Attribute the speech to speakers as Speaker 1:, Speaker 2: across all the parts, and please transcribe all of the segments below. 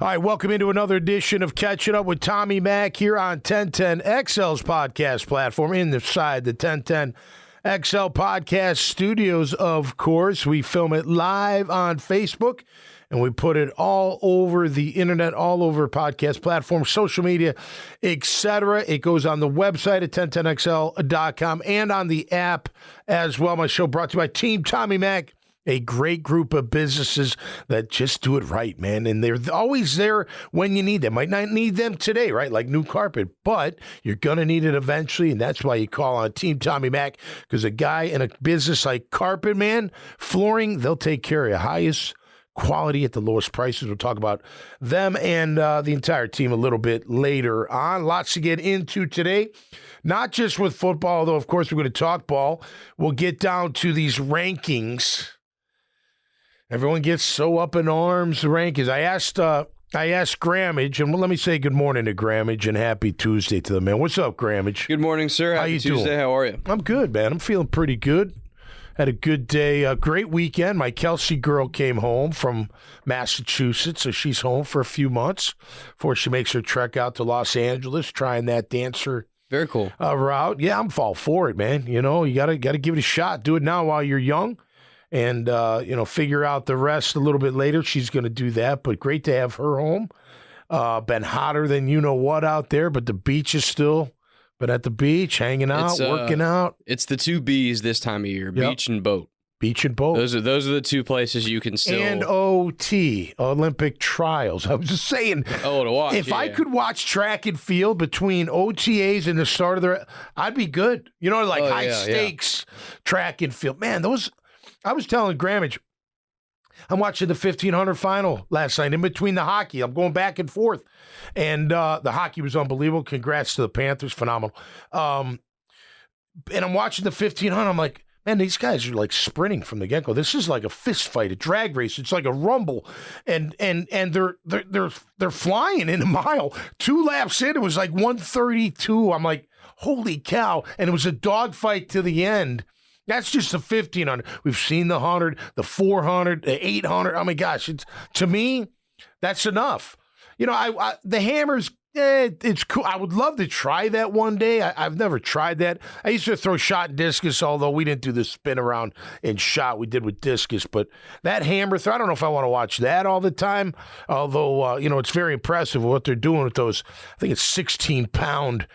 Speaker 1: All right, welcome into another edition of Catching Up with Tommy Mack here on 1010XL's podcast platform inside the 1010XL podcast studios, of course. We film it live on Facebook, and we put it all over the internet, all over podcast platforms, social media, etc. It goes on the website at 1010XL.com and on the app as well. My show brought to you by Team Tommy Mack. A great group of businesses that just do it right, man. And they're always there when you need them. Might not need them today, right? Like new carpet, but you're going to need it eventually. And that's why you call on Team Tommy Mack, because a guy in a business like Carpet Man, flooring, they'll take care of you. Highest quality at the lowest prices. We'll talk about them and the entire team a little bit later on. Lots to get into today. Not just with football, though, of course, we're going to talk ball. We'll get down to these rankings. Everyone gets so up in arms, the rankings. I asked Grammage, and let me say good morning to Grammage and happy Tuesday to the man. What's up, Grammage?
Speaker 2: Good morning, sir.
Speaker 1: How
Speaker 2: happy
Speaker 1: you
Speaker 2: Tuesday.
Speaker 1: doing?
Speaker 2: How are you?
Speaker 1: I'm good, man. I'm feeling pretty good. Had a good day, a great weekend. My Kelsey girl came home from Massachusetts, so she's home for a few months before she makes her trek out to Los Angeles, trying that dancer
Speaker 2: Very cool.
Speaker 1: route. Yeah, I'm all for it, man. You know, you gotta give it a shot. Do it now while you're young. And, figure out the rest a little bit later. She's going to do that, but great to have her home. Been hotter than you-know-what out there, but the beach is still been at the beach, hanging out, working out.
Speaker 2: It's the two B's this time of year, beach and boat.
Speaker 1: Beach and boat.
Speaker 2: Those are the two places you can still...
Speaker 1: And OT, Olympic trials. I was just saying,
Speaker 2: to watch.
Speaker 1: if I could watch track and field between OTAs and the start of the... I'd be good. You know, like high-stakes track and field. Man, those... I was telling Grammage, I'm watching the 1500 final last night in between the hockey. I'm going back and forth. And the hockey was unbelievable. Congrats to the Panthers. Phenomenal. And I'm watching the 1500. I'm like, man, these guys are like sprinting from the get-go. This is like a fist fight, a drag race. It's like a rumble. And they're flying in a mile. 2 laps in, it was like 132. I'm like, holy cow. And it was a dogfight to the end. That's just the 1,500. We've seen the 100, the 400, the 800. Oh, my gosh. To me, that's enough. You know, the hammers, it's cool. I would love to try that one day. I've never tried that. I used to throw shot and discus, although we didn't do the spin around and shot. We did with discus. But that hammer throw, I don't know if I want to watch that all the time, although, it's very impressive what they're doing with those. I think it's 16-pound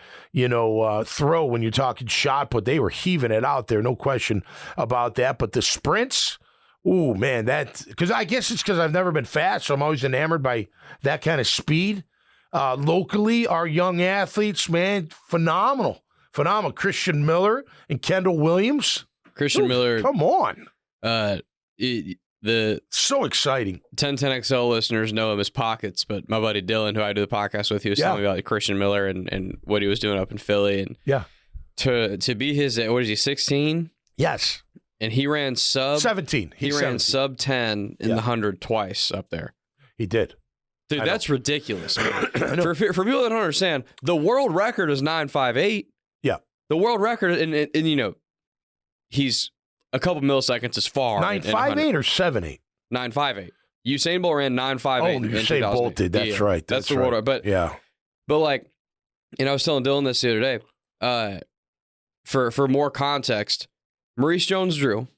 Speaker 1: throw when you're talking shot, but they were heaving it out there, no question about that. But the sprints, ooh, man, because I guess it's because I've never been fast, so I'm always enamored by that kind of speed. Locally, our young athletes, man, phenomenal. Christian Miller and Kendall Williams.
Speaker 2: Miller.
Speaker 1: Come on.
Speaker 2: So
Speaker 1: exciting.
Speaker 2: 1010XL listeners know him as Pockets, but my buddy Dylan, who I do the podcast with, he was telling me about Christian Miller and what he was doing up in Philly. And to be his, what is he, 16?
Speaker 1: Yes.
Speaker 2: And he ran sub
Speaker 1: 17.
Speaker 2: He ran sub 10 in the 100 twice up there.
Speaker 1: He did.
Speaker 2: Dude, that's ridiculous, man. for people that don't understand, the world record is 9.58.
Speaker 1: Yeah.
Speaker 2: The world record, and he's a couple milliseconds is far.
Speaker 1: 9.58 or 7.8?
Speaker 2: 9.58. Usain Bolt ran 9.58.
Speaker 1: Oh, Usain Bolt did. That's right.
Speaker 2: That's the world record. But like, I was telling Dylan this the other day. For more context, Maurice Jones-Drew,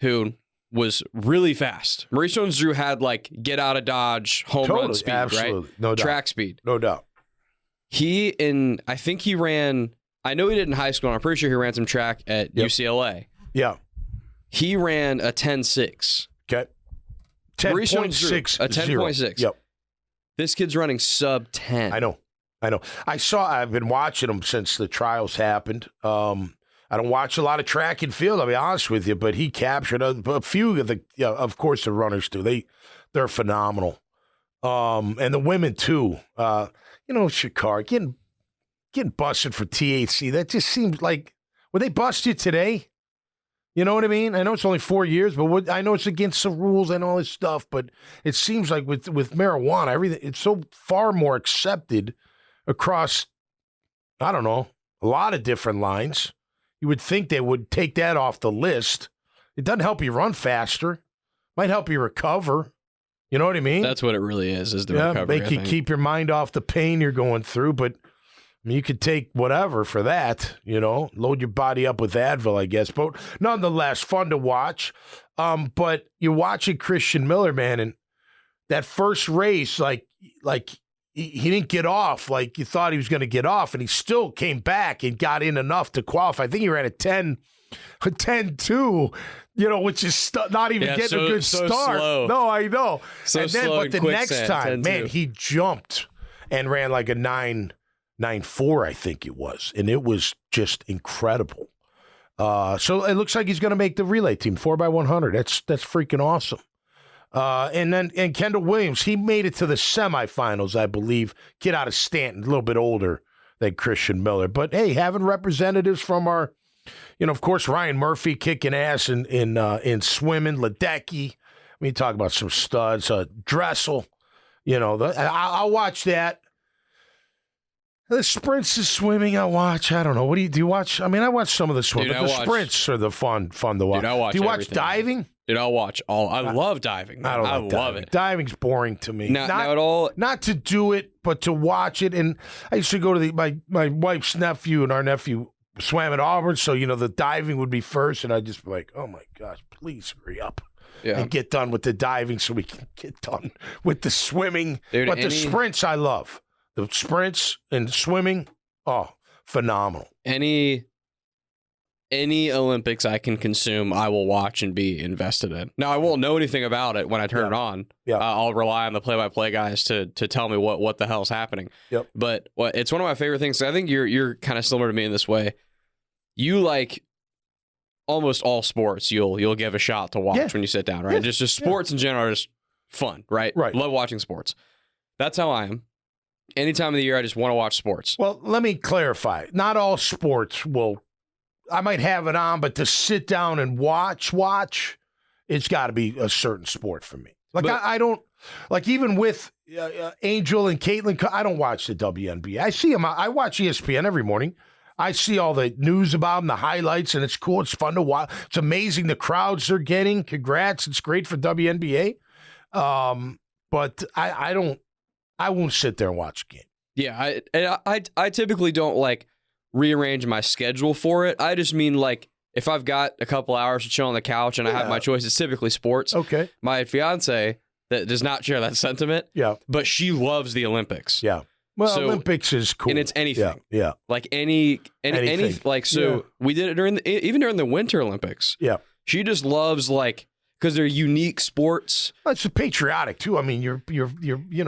Speaker 2: who was really fast. Maurice Jones-Drew had like get out of Dodge home run speed,
Speaker 1: absolutely.
Speaker 2: Right?
Speaker 1: No doubt.
Speaker 2: Track speed.
Speaker 1: No doubt.
Speaker 2: I think he ran, I know he did in high school, and I'm pretty sure he ran some track at UCLA.
Speaker 1: Yeah.
Speaker 2: He ran a 10.6.
Speaker 1: Okay. 10.6.
Speaker 2: A 10.6.
Speaker 1: Yep.
Speaker 2: This kid's running sub 10.
Speaker 1: I know. I've been watching him since the trials happened. I don't watch a lot of track and field, I'll be honest with you, but he captured a few of the, of course, the runners do. They're phenomenal. And the women, too. Shakar, getting busted for THC, that just seems like, would they bust you today? You know what I mean? I know it's only 4 years, but I know it's against the rules and all this stuff, but it seems like with marijuana, everything, it's so far more accepted across, I don't know, a lot of different lines. You would think they would take that off the list. It doesn't help you run faster. Might help you recover. You know what I mean?
Speaker 2: That's what it really is the recovery.
Speaker 1: Make you keep your mind off the pain you're going through, but you could take whatever for that, load your body up with Advil, I guess. But nonetheless, fun to watch. But you're watching Christian Miller, man, and that first race, like he didn't get off like you thought he was going to get off, and he still came back and got in enough to qualify. I think he ran a 10-2, which is not even getting a good start.
Speaker 2: Slow.
Speaker 1: No, I know.
Speaker 2: But
Speaker 1: the next time, man, he jumped and ran like a 9.94, I think it was, and it was just incredible. So it looks like he's going to make the relay team 4x100. That's freaking awesome. And Kendall Williams, he made it to the semifinals, I believe. Kid out of Stanton, a little bit older than Christian Miller. But, hey, having representatives from our, of course, Ryan Murphy kicking ass in swimming, Ledecky. I mean, talk about some studs. Dressel, I'll watch that. The sprints is swimming, I watch. I don't know. What do you watch? I mean, I watch some of the swim, but the sprints are the fun to watch.
Speaker 2: Dude,
Speaker 1: do you watch diving?
Speaker 2: Dude, I'll watch all. I love diving. Man. I love it.
Speaker 1: Diving's boring to me.
Speaker 2: Not at all.
Speaker 1: Not to do it, but to watch it. And I used to go to my wife's nephew, and our nephew swam at Auburn, so the diving would be first, and I'd just be like, oh my gosh, please hurry up and get done with the diving so we can get done with the swimming. Dude, but the sprints I love. The sprints and swimming, phenomenal.
Speaker 2: Any Olympics I can consume, I will watch and be invested in. Now, I won't know anything about it when I turn it on. Yeah. I'll rely on the play-by-play guys to tell me what the hell's happening.
Speaker 1: Yep.
Speaker 2: But it's one of my favorite things. I think you're kind of similar to me in this way. You like almost all sports. You'll give a shot to watch when you sit down, right? Yeah. Just sports in general are just fun, right?
Speaker 1: Right.
Speaker 2: Love watching sports. That's how I am. Any time of the year, I just want to watch sports.
Speaker 1: Well, let me clarify. Not all sports I might have it on, but to sit down and watch, it's got to be a certain sport for me. I don't, even with Angel and Caitlin, I don't watch the WNBA. I see them. I watch ESPN every morning. I see all the news about them, the highlights, and it's cool. It's fun to watch. It's amazing the crowds they're getting. Congrats. It's great for WNBA. But I won't sit there and watch a game.
Speaker 2: Yeah, I typically don't rearrange my schedule for it. I just mean if I've got a couple hours to chill on the couch and I have my choice, it's typically sports.
Speaker 1: Okay.
Speaker 2: My fiance that does not share that sentiment.
Speaker 1: Yeah.
Speaker 2: But she loves the Olympics.
Speaker 1: Yeah. Well, Olympics is cool.
Speaker 2: And it's anything.
Speaker 1: Yeah.
Speaker 2: Anything. We did it even during the Winter Olympics.
Speaker 1: Yeah.
Speaker 2: She just loves because they're unique sports.
Speaker 1: Well, it's patriotic too. I mean, you're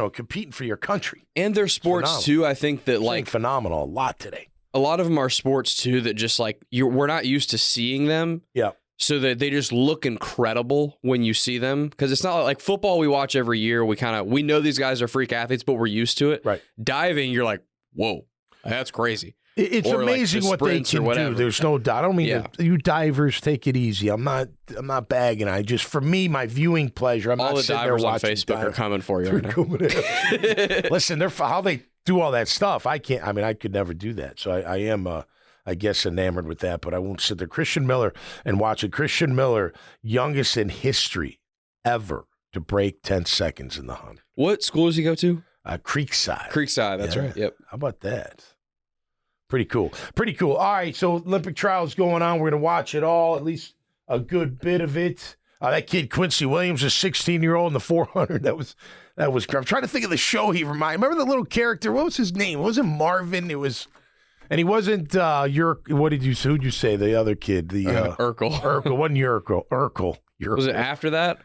Speaker 1: competing for your country,
Speaker 2: and they're sports too. I think that
Speaker 1: phenomenal a lot today.
Speaker 2: A lot of them are sports too that just we're not used to seeing them.
Speaker 1: Yeah.
Speaker 2: So that they just look incredible when you see them, because it's not like football we watch every year. We know these guys are freak athletes, but we're used to it.
Speaker 1: Right.
Speaker 2: Diving, you're like, whoa, that's crazy.
Speaker 1: It's amazing what they can do. There's no doubt. I don't mean you divers take it easy. I'm not bagging. For me, my viewing pleasure. I'm
Speaker 2: all
Speaker 1: not
Speaker 2: the
Speaker 1: sitting there
Speaker 2: divers on
Speaker 1: watching
Speaker 2: Facebook are coming for you. Right now.
Speaker 1: Listen, how they do all that stuff. I can't. I mean, I could never do that. So I am, I guess, enamored with that. But I won't sit there. Christian Miller and watch it. Christian Miller, youngest in history ever to break 10 seconds in the 100.
Speaker 2: What school does he go to?
Speaker 1: Creekside.
Speaker 2: Creekside. That's right. Yep.
Speaker 1: How about that? Pretty cool. All right, so Olympic trials going on. We're going to watch it all, at least a good bit of it. That kid Quincy Williams, a 16-year-old in the 400. That was. I'm trying to think of the show he reminded. Remember the little character? What was his name? It wasn't Marvin. It was, and he wasn't who'd you say? The other kid, the
Speaker 2: Urkel.
Speaker 1: Urkel, wasn't Urkel.
Speaker 2: Was it after that?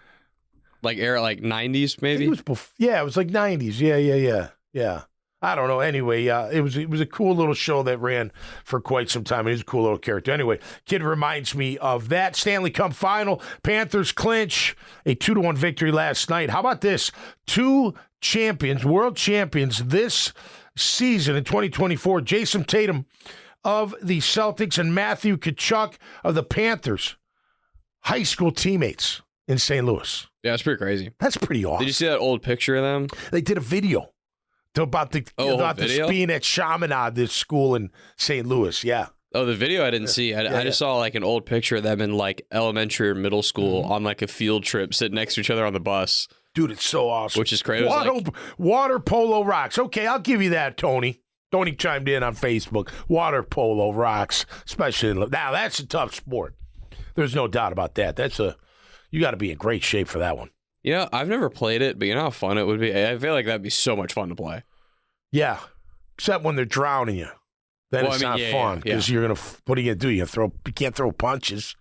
Speaker 2: Era 90s maybe?
Speaker 1: It was it was 90s. Yeah. I don't know. Anyway, it was a cool little show that ran for quite some time. He's a cool little character. Anyway, kid reminds me of that Stanley Cup final. Panthers clinch a 2-1 victory last night. How about this? 2 champions, world champions this season in 2024. Jason Tatum of the Celtics and Matthew Tkachuk of the Panthers. High school teammates in St. Louis.
Speaker 2: Yeah, it's pretty crazy.
Speaker 1: That's pretty awesome.
Speaker 2: Did you see that old picture of them?
Speaker 1: They did a video. About the being at Chaminade, this school in St. Louis, yeah.
Speaker 2: Oh, the video I didn't see. I just saw an old picture of them in elementary or middle school on a field trip, sitting next to each other on the bus.
Speaker 1: Dude, it's so awesome.
Speaker 2: Which is crazy.
Speaker 1: Water polo rocks. Okay, I'll give you that, Tony. Tony chimed in on Facebook. Water polo rocks, especially now. That's a tough sport. There's no doubt about that. You got to be in great shape for that one.
Speaker 2: Yeah, I've never played it, but you know how fun it would be. I feel like that'd be so much fun to play.
Speaker 1: Yeah, except when they're drowning you. Then it's not fun because you're gonna. What are you gonna do? You can't throw punches.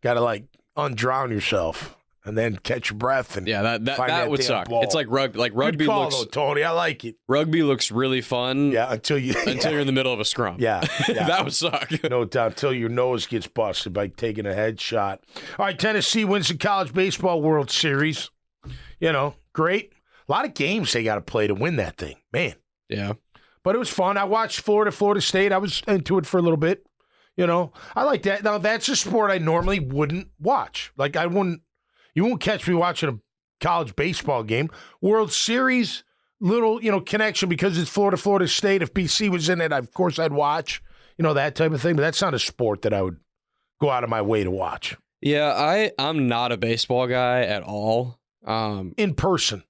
Speaker 1: Got to undrown yourself. And then catch your breath and
Speaker 2: that would suck. Ball. It's like rugby. Like rugby
Speaker 1: Good call,
Speaker 2: looks.
Speaker 1: Though, Tony, I like it.
Speaker 2: Rugby looks really fun.
Speaker 1: Yeah, until you're
Speaker 2: in the middle of a scrum.
Speaker 1: Yeah.
Speaker 2: That would suck.
Speaker 1: No doubt. Until your nose gets busted by taking a headshot. All right, Tennessee wins the College Baseball World Series. Great. A lot of games they got to play to win that thing, man.
Speaker 2: Yeah.
Speaker 1: But it was fun. I watched Florida State. I was into it for a little bit. I like that. Now that's a sport I normally wouldn't watch. You won't catch me watching a college baseball game. World Series, little, connection because it's Florida State. If BC was in it, of course I'd watch, that type of thing. But that's not a sport that I would go out of my way to watch.
Speaker 2: Yeah, I'm not a baseball guy at all.
Speaker 1: In person.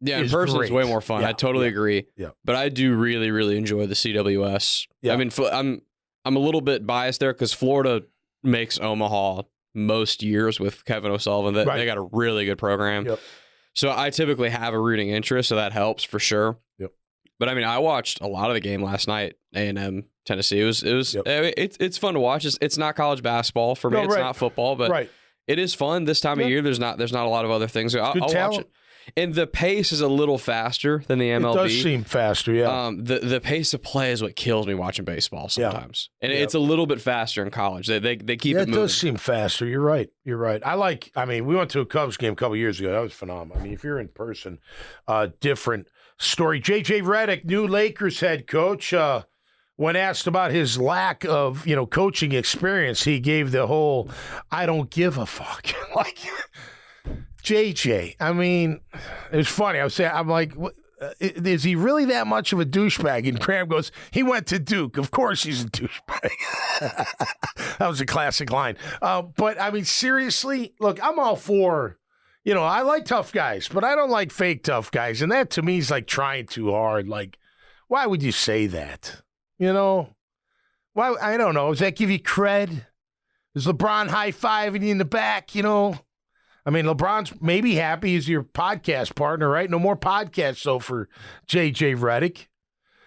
Speaker 2: Yeah, in person is way more fun. I totally agree.
Speaker 1: Yeah.
Speaker 2: But I do really, really enjoy the CWS. Yeah. I mean, I'm a little bit biased there because Florida makes Omaha most years with Kevin O'Sullivan. They got a really good program.
Speaker 1: Yep.
Speaker 2: So I typically have a rooting interest, so that helps for sure.
Speaker 1: Yep.
Speaker 2: But I mean, I watched a lot of the game last night. A&M Tennessee. It's fun to watch. It's not college basketball for me. It's not football, but it is fun this time of year. There's not a lot of other things. I'll watch it. And the pace is a little faster than the MLB.
Speaker 1: It does seem faster, yeah.
Speaker 2: The pace of play is what kills me watching baseball sometimes. Yeah. And it's a little bit faster in college. They keep it moving. It does
Speaker 1: seem faster. You're right. We went to a Cubs game a couple years ago. That was phenomenal. I mean, if you're in person, different story. J.J. Redick, new Lakers head coach, when asked about his lack of, coaching experience, he gave the whole, I don't give a fuck. JJ, I mean, it was funny. I'm like, is he really that much of a douchebag? And Graham goes, he went to Duke. Of course he's a douchebag. That was a classic line. But, I mean, seriously, look, I'm all for, I like tough guys, but I don't like fake tough guys. And that, to me, is like trying too hard. Like, why would you say that? Why? I don't know. Does that give you cred? Is LeBron high-fiving you in the back, I mean, LeBron's maybe happy he's your podcast partner, right? No more podcasts, though, for J.J. Redick.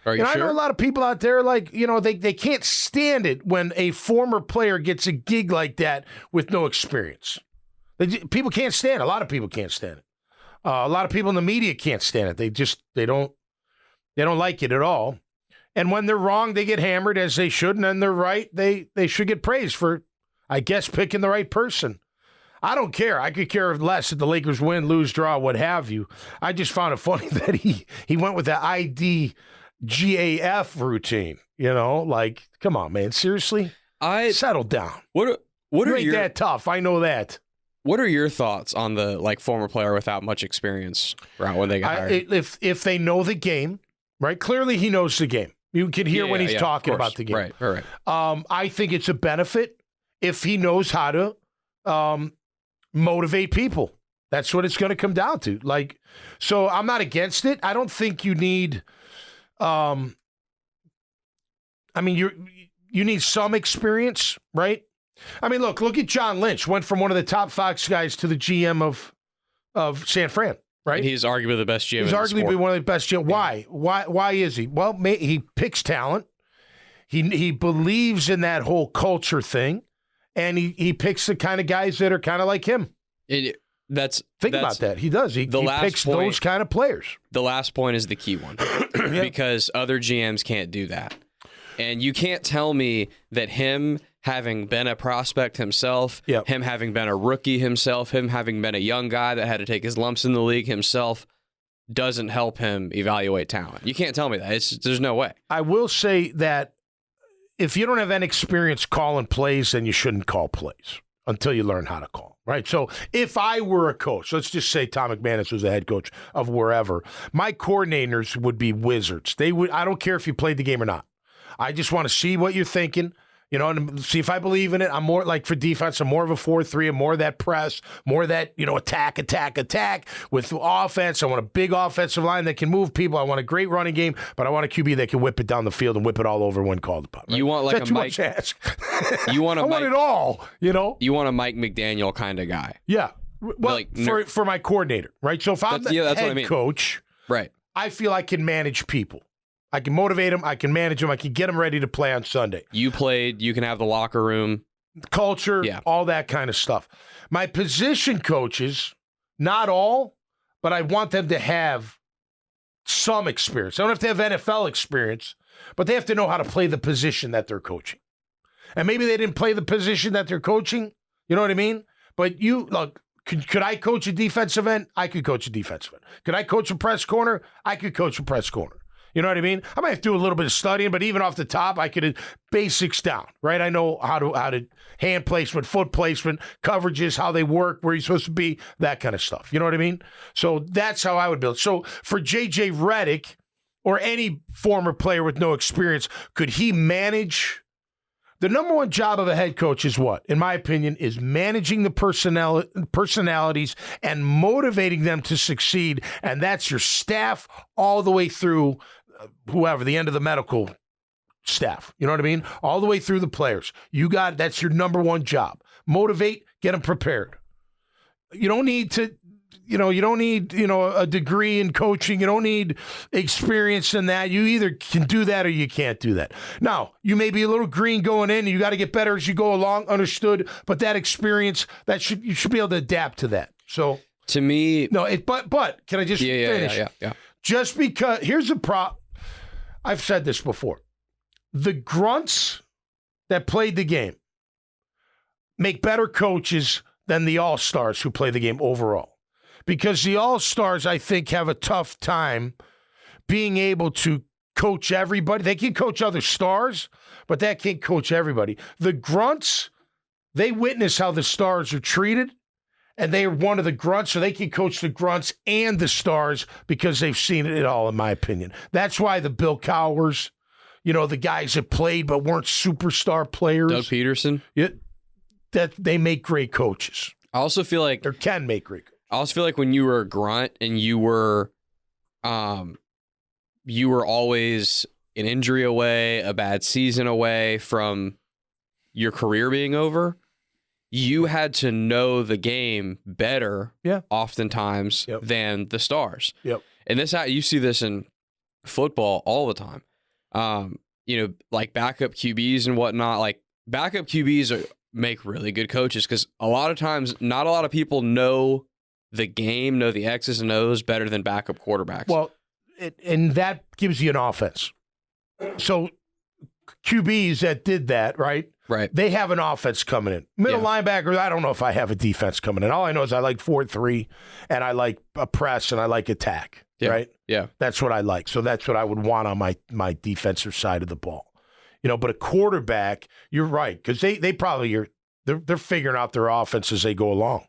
Speaker 2: Are you sure?
Speaker 1: I know a lot of people out there, they can't stand it when a former player gets a gig like that with no experience. People can't stand it. A lot of people can't stand it. A lot of people in the media can't stand it. They don't like it at all. And when they're wrong, they get hammered, as they should. And then they're right, they should get praised for, I guess, picking the right person. I don't care. I could care less if the Lakers win, lose, draw, what have you. I just found it funny that he went with the IDGAF routine. Come on, man. Seriously? Settle down.
Speaker 2: What
Speaker 1: are you ain't that tough. I know that.
Speaker 2: What are your thoughts on the former player without much experience route when they got hired?
Speaker 1: If they know the game, right? Clearly he knows the game. You can hear when he's talking about the game.
Speaker 2: Right.
Speaker 1: I think it's a benefit if he knows how to motivate people. That's what it's going to come down to. So I'm not against it. I don't think you need, you need some experience, right? I mean, look at John Lynch. Went from one of the top Fox guys to the GM of San Fran, right?
Speaker 2: And he's arguably the best GM.
Speaker 1: He's arguably one of the best GM. Why? Why is he? Well, he picks talent. He believes in that whole culture thing. And he picks the kind of guys that are kind of like him. Think about that. He does. He picks those kind of players.
Speaker 2: The last point is the key one. Because other GMs can't do that. And you can't tell me that him having been a prospect himself, him having been a rookie himself, him having been a young guy that had to take his lumps in the league himself doesn't help him evaluate talent. You can't tell me that. There's no way.
Speaker 1: I will say that if you don't have any experience calling plays, then you shouldn't call plays until you learn how to call, right? So if I were a coach, let's just say Tom McManus was the head coach of wherever, my coordinators would be wizards. I don't care if you played the game or not. I just want to see what you're thinking. You know, and see if I believe in it. I'm more like for defense. I'm more of a 4-3 and more of that press, more of that, attack with offense. I want a big offensive line that can move people. I want a great running game, but I want a QB that can whip it down the field and whip it all over when called upon. Right?
Speaker 2: You want like a Mike. You want a
Speaker 1: I want it all.
Speaker 2: You want a Mike McDaniel kind of guy.
Speaker 1: Yeah. Well, for my coordinator, right? So if I'm the head coach,
Speaker 2: right,
Speaker 1: I feel I can manage people. I can motivate them. I can manage them. I can get them ready to play on Sunday.
Speaker 2: You can have the locker room.
Speaker 1: Culture, all that kind of stuff. My position coaches, not all, but I want them to have some experience. I don't have to have NFL experience, but they have to know how to play the position that they're coaching. And maybe they didn't play the position that they're coaching. You know what I mean? But could I coach a defensive end? I could coach a defensive end. Could I coach a press corner? I could coach a press corner. You know what I mean? I might have to do a little bit of studying, but even off the top, I could basics down, right? I know how to hand placement, foot placement, coverages, how they work, where you're supposed to be, that kind of stuff. You know what I mean? So that's how I would build. So for J.J. Redick or any former player with no experience, could he manage? The number one job of a head coach is what? In my opinion, is managing the personalities and motivating them to succeed. And that's your staff all the way through whoever, the end of the medical staff. You know what I mean? All the way through the players. That's your number one job. Motivate, get them prepared. You don't need a degree in coaching. You don't need experience in that. You either can do that or you can't do that. Now, you may be a little green going in and you got to get better as you go along, understood, but that experience, you should be able to adapt to that. So
Speaker 2: to me,
Speaker 1: but can I just finish?
Speaker 2: Yeah.
Speaker 1: Just because here's the prop. I've said this before. The grunts that played the game make better coaches than the all-stars who play the game overall. Because the all-stars, I think, have a tough time being able to coach everybody. They can coach other stars, but that can't coach everybody. The grunts, they witness how the stars are treated, and they are one of the grunts, so they can coach the grunts and the stars because they've seen it all, in my opinion. That's why the Bill Cowhers, the guys that played but weren't superstar players.
Speaker 2: Doug Peterson.
Speaker 1: That they make great coaches.
Speaker 2: I also feel like
Speaker 1: or can make great coaches.
Speaker 2: I also feel like when you were a grunt and you were always an injury away, a bad season away from your career being over, you had to know the game better oftentimes than the stars.
Speaker 1: Yep.
Speaker 2: And you see this in football all the time. Like backup QBs and whatnot. Like backup QBs make really good coaches because a lot of times not a lot of people know the game, know the X's and O's better than backup quarterbacks.
Speaker 1: Well, and that gives you an offense. So QBs that did that, right?
Speaker 2: Right.
Speaker 1: They have an offense coming in. Middle linebackers, I don't know if I have a defense coming in. All I know is I like 4-3, and I like a press, and I like attack, right?
Speaker 2: Yeah.
Speaker 1: That's what I like. So that's what I would want on my defensive side of the ball. But a quarterback, you're right, because they probably they're figuring out their offense as they go along.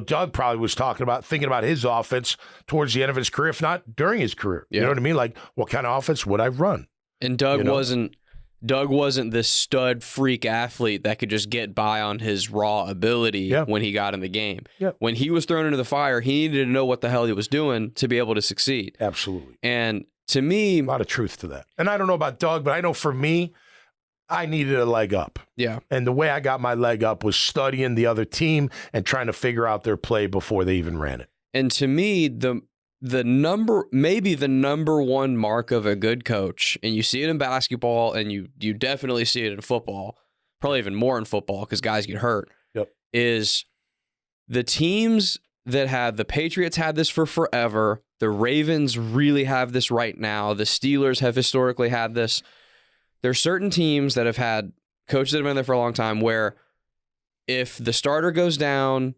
Speaker 1: Doug probably was thinking about his offense towards the end of his career, if not during his career. Yeah. You know what I mean? Like, what kind of offense would I run?
Speaker 2: And Doug wasn't this stud freak athlete that could just get by on his raw ability when he got in the game.
Speaker 1: Yeah.
Speaker 2: When he was thrown into the fire, he needed to know what the hell he was doing to be able to succeed.
Speaker 1: Absolutely.
Speaker 2: And to me,
Speaker 1: a lot of truth to that. And I don't know about Doug, but I know for me, I needed a leg up.
Speaker 2: Yeah.
Speaker 1: And the way I got my leg up was studying the other team and trying to figure out their play before they even ran it.
Speaker 2: And to me, the number one mark of a good coach, and you see it in basketball and you definitely see it in football, probably even more in football because guys get hurt, is the teams that the Patriots had this for forever. The Ravens really have this right now. The Steelers have historically had this. There are certain teams that have had coaches that have been there for a long time where if the starter goes down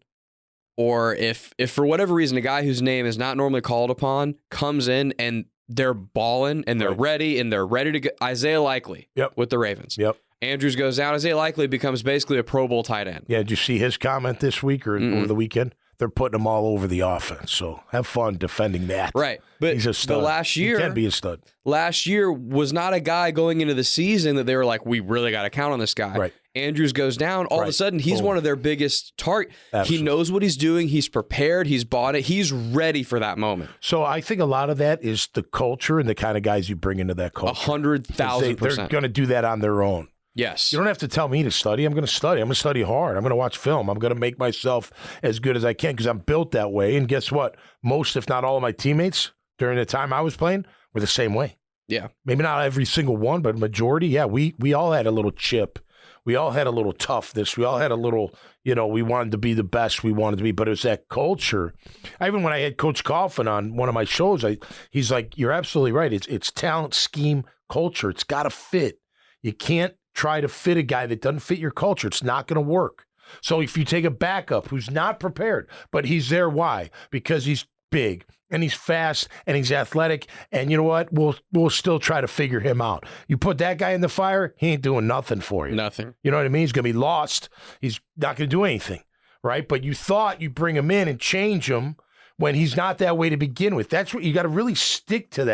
Speaker 2: or if for whatever reason a guy whose name is not normally called upon comes in and they're balling and they're ready to go. Isaiah Likely with the Ravens.
Speaker 1: Yep.
Speaker 2: Andrews goes down. Isaiah Likely becomes basically a Pro Bowl tight end.
Speaker 1: Yeah, did you see his comment this week or over the weekend? they're putting him all over the offense. So have fun defending that.
Speaker 2: Right. But
Speaker 1: he's a stud.
Speaker 2: Last year,
Speaker 1: he can be a stud.
Speaker 2: Last year was not a guy going into the season that they were like, we really got to count on this guy.
Speaker 1: Right.
Speaker 2: Andrews goes down. All of a sudden, he's one of their biggest targets. He knows what he's doing. He's prepared. He's bought it. He's ready for that moment.
Speaker 1: So I think a lot of that is the culture and the kind of guys you bring into that culture.
Speaker 2: 100,000%.
Speaker 1: They're going to do that on their own.
Speaker 2: Yes.
Speaker 1: You don't have to tell me to study. I'm going to study. I'm going to study hard. I'm going to watch film. I'm going to make myself as good as I can because I'm built that way. And guess what? Most, if not all of my teammates during the time I was playing were the same way.
Speaker 2: Yeah.
Speaker 1: Maybe not every single one, but majority, yeah. We all had a little chip. We all had a little toughness. We all had a little, we wanted to be the best we wanted to be, but it was that culture. Even when I had Coach Coughlin on one of my shows, he's like, you're absolutely right. It's talent, scheme, culture. It's got to fit. You can't try to fit a guy that doesn't fit your culture. It's not going to work. So if you take a backup who's not prepared, but he's there, why? Because he's big and he's fast and he's athletic, and you know what? We'll still try to figure him out. You put that guy in the fire, he ain't doing nothing for you.
Speaker 2: Nothing.
Speaker 1: You know what I mean? He's going to be lost. He's not going to do anything, right? But you thought you bring him in and change him when he's not that way to begin with. That's what you got to really stick to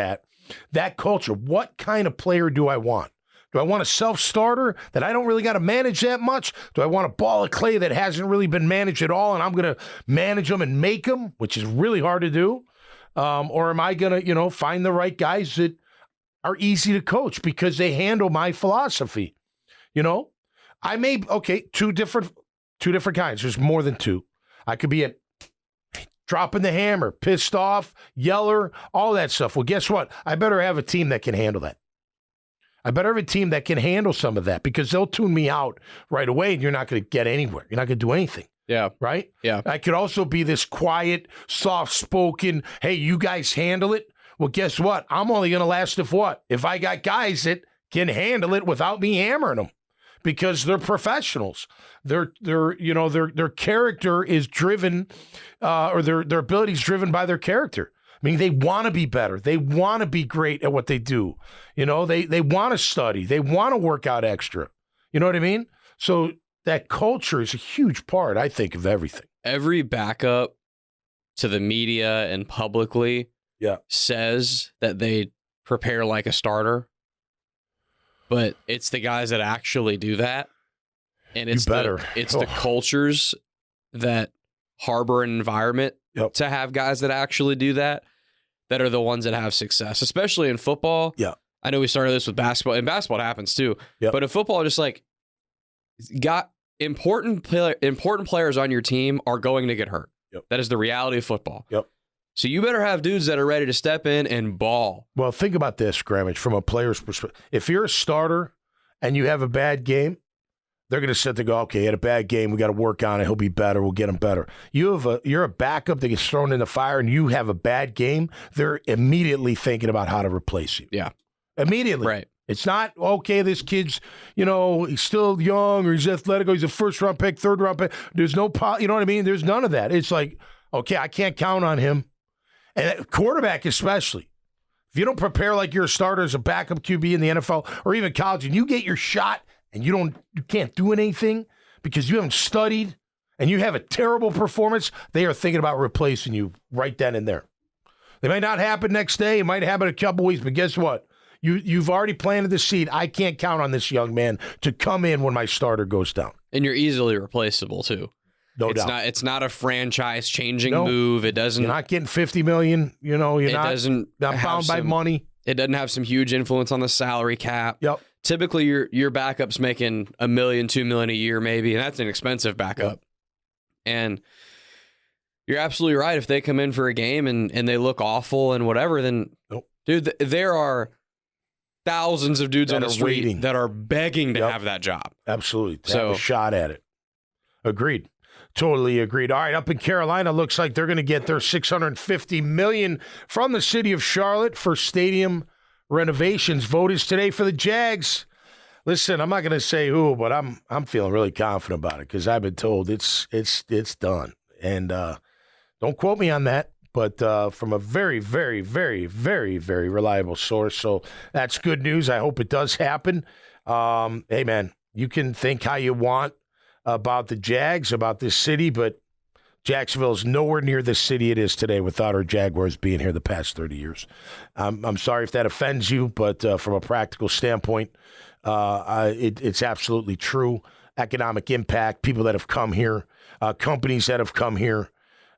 Speaker 1: that culture. What kind of player do I want? Do I want a self-starter that I don't really got to manage that much? Do I want a ball of clay that hasn't really been managed at all and I'm going to manage them and make them, which is really hard to do? Or am I going to, find the right guys that are easy to coach because they handle my philosophy? I may, two different kinds. There's more than two. I could be dropping the hammer, pissed off, yeller, all that stuff. Well, guess what? I better have a team that can handle that. I better have a team that can handle some of that because they'll tune me out right away and you're not going to get anywhere. You're not going to do anything.
Speaker 2: Yeah.
Speaker 1: Right?
Speaker 2: Yeah.
Speaker 1: I could also be this quiet, soft-spoken, hey, you guys handle it. Well, guess what? I'm only going to last if I got guys that can handle it without me hammering them because they're professionals. Their character is driven or their ability is driven by their character. I mean, they want to be better. They want to be great at what they do. They want to study. They want to work out extra. You know what I mean? So that culture is a huge part, I think, of everything.
Speaker 2: Every backup to the media and publicly says that they prepare like a starter, but it's the guys that actually do that. And it's the cultures that harbor an environment to have guys that actually do that are the ones that have success, especially in football.
Speaker 1: Yeah.
Speaker 2: I know we started this with basketball, and basketball happens too.
Speaker 1: Yep.
Speaker 2: But in football, just like got important players on your team are going to get hurt.
Speaker 1: Yep.
Speaker 2: That is the reality of football.
Speaker 1: Yep.
Speaker 2: So you better have dudes that are ready to step in and ball.
Speaker 1: Well, think about this, Grammage, from a player's perspective. If you're a starter and you have a bad game, they're going to sit there and go, okay, he had a bad game. We got to work on it. He'll be better. We'll get him better. You're a backup that gets thrown in the fire and you have a bad game. They're immediately thinking about how to replace you.
Speaker 2: Yeah.
Speaker 1: Immediately.
Speaker 2: Right.
Speaker 1: It's not, okay, this kid's, he's still young or he's athletic or he's a first-round pick, third-round pick. There's no, you know what I mean? There's none of that. It's like, okay, I can't count on him. And quarterback especially. If you don't prepare like you're a starter as a backup QB in the NFL or even college and you get your shot and you can't do anything because you haven't studied and you have a terrible performance, they are thinking about replacing you right then and there. It might not happen next day. It might happen a couple weeks, but guess what? You've already planted the seed. I can't count on this young man to come in when my starter goes down.
Speaker 2: And you're easily replaceable too.
Speaker 1: No doubt.
Speaker 2: It's not a franchise-changing move. It doesn't.
Speaker 1: You're not getting $50 million. You're not bound by money.
Speaker 2: It doesn't have some huge influence on the salary cap.
Speaker 1: Yep.
Speaker 2: Typically, your backup's making $1 million, $2 million a year, maybe, and that's an expensive backup. Yep. And you're absolutely right. If they come in for a game and they look awful and whatever, then dude, there are thousands of dudes on the street waiting, that are begging to have that job.
Speaker 1: Absolutely. To have a shot at it. Agreed. Totally agreed. All right, up in Carolina, looks like they're going to get their $650 million from the city of Charlotte for stadium renovations. Vote is today for the Jags. Listen, I'm not going to say who, but I'm feeling really confident about it because I've been told it's done. And don't quote me on that, but from a very, very, very, very, very reliable source. So that's good news. I hope it does happen. Hey, man, you can think how you want about the Jags, about this city, but Jacksonville is nowhere near the city it is today without our Jaguars being here the past 30 years. I'm sorry if that offends you, but from a practical standpoint, it's absolutely true. Economic impact, people that have come here, companies that have come here,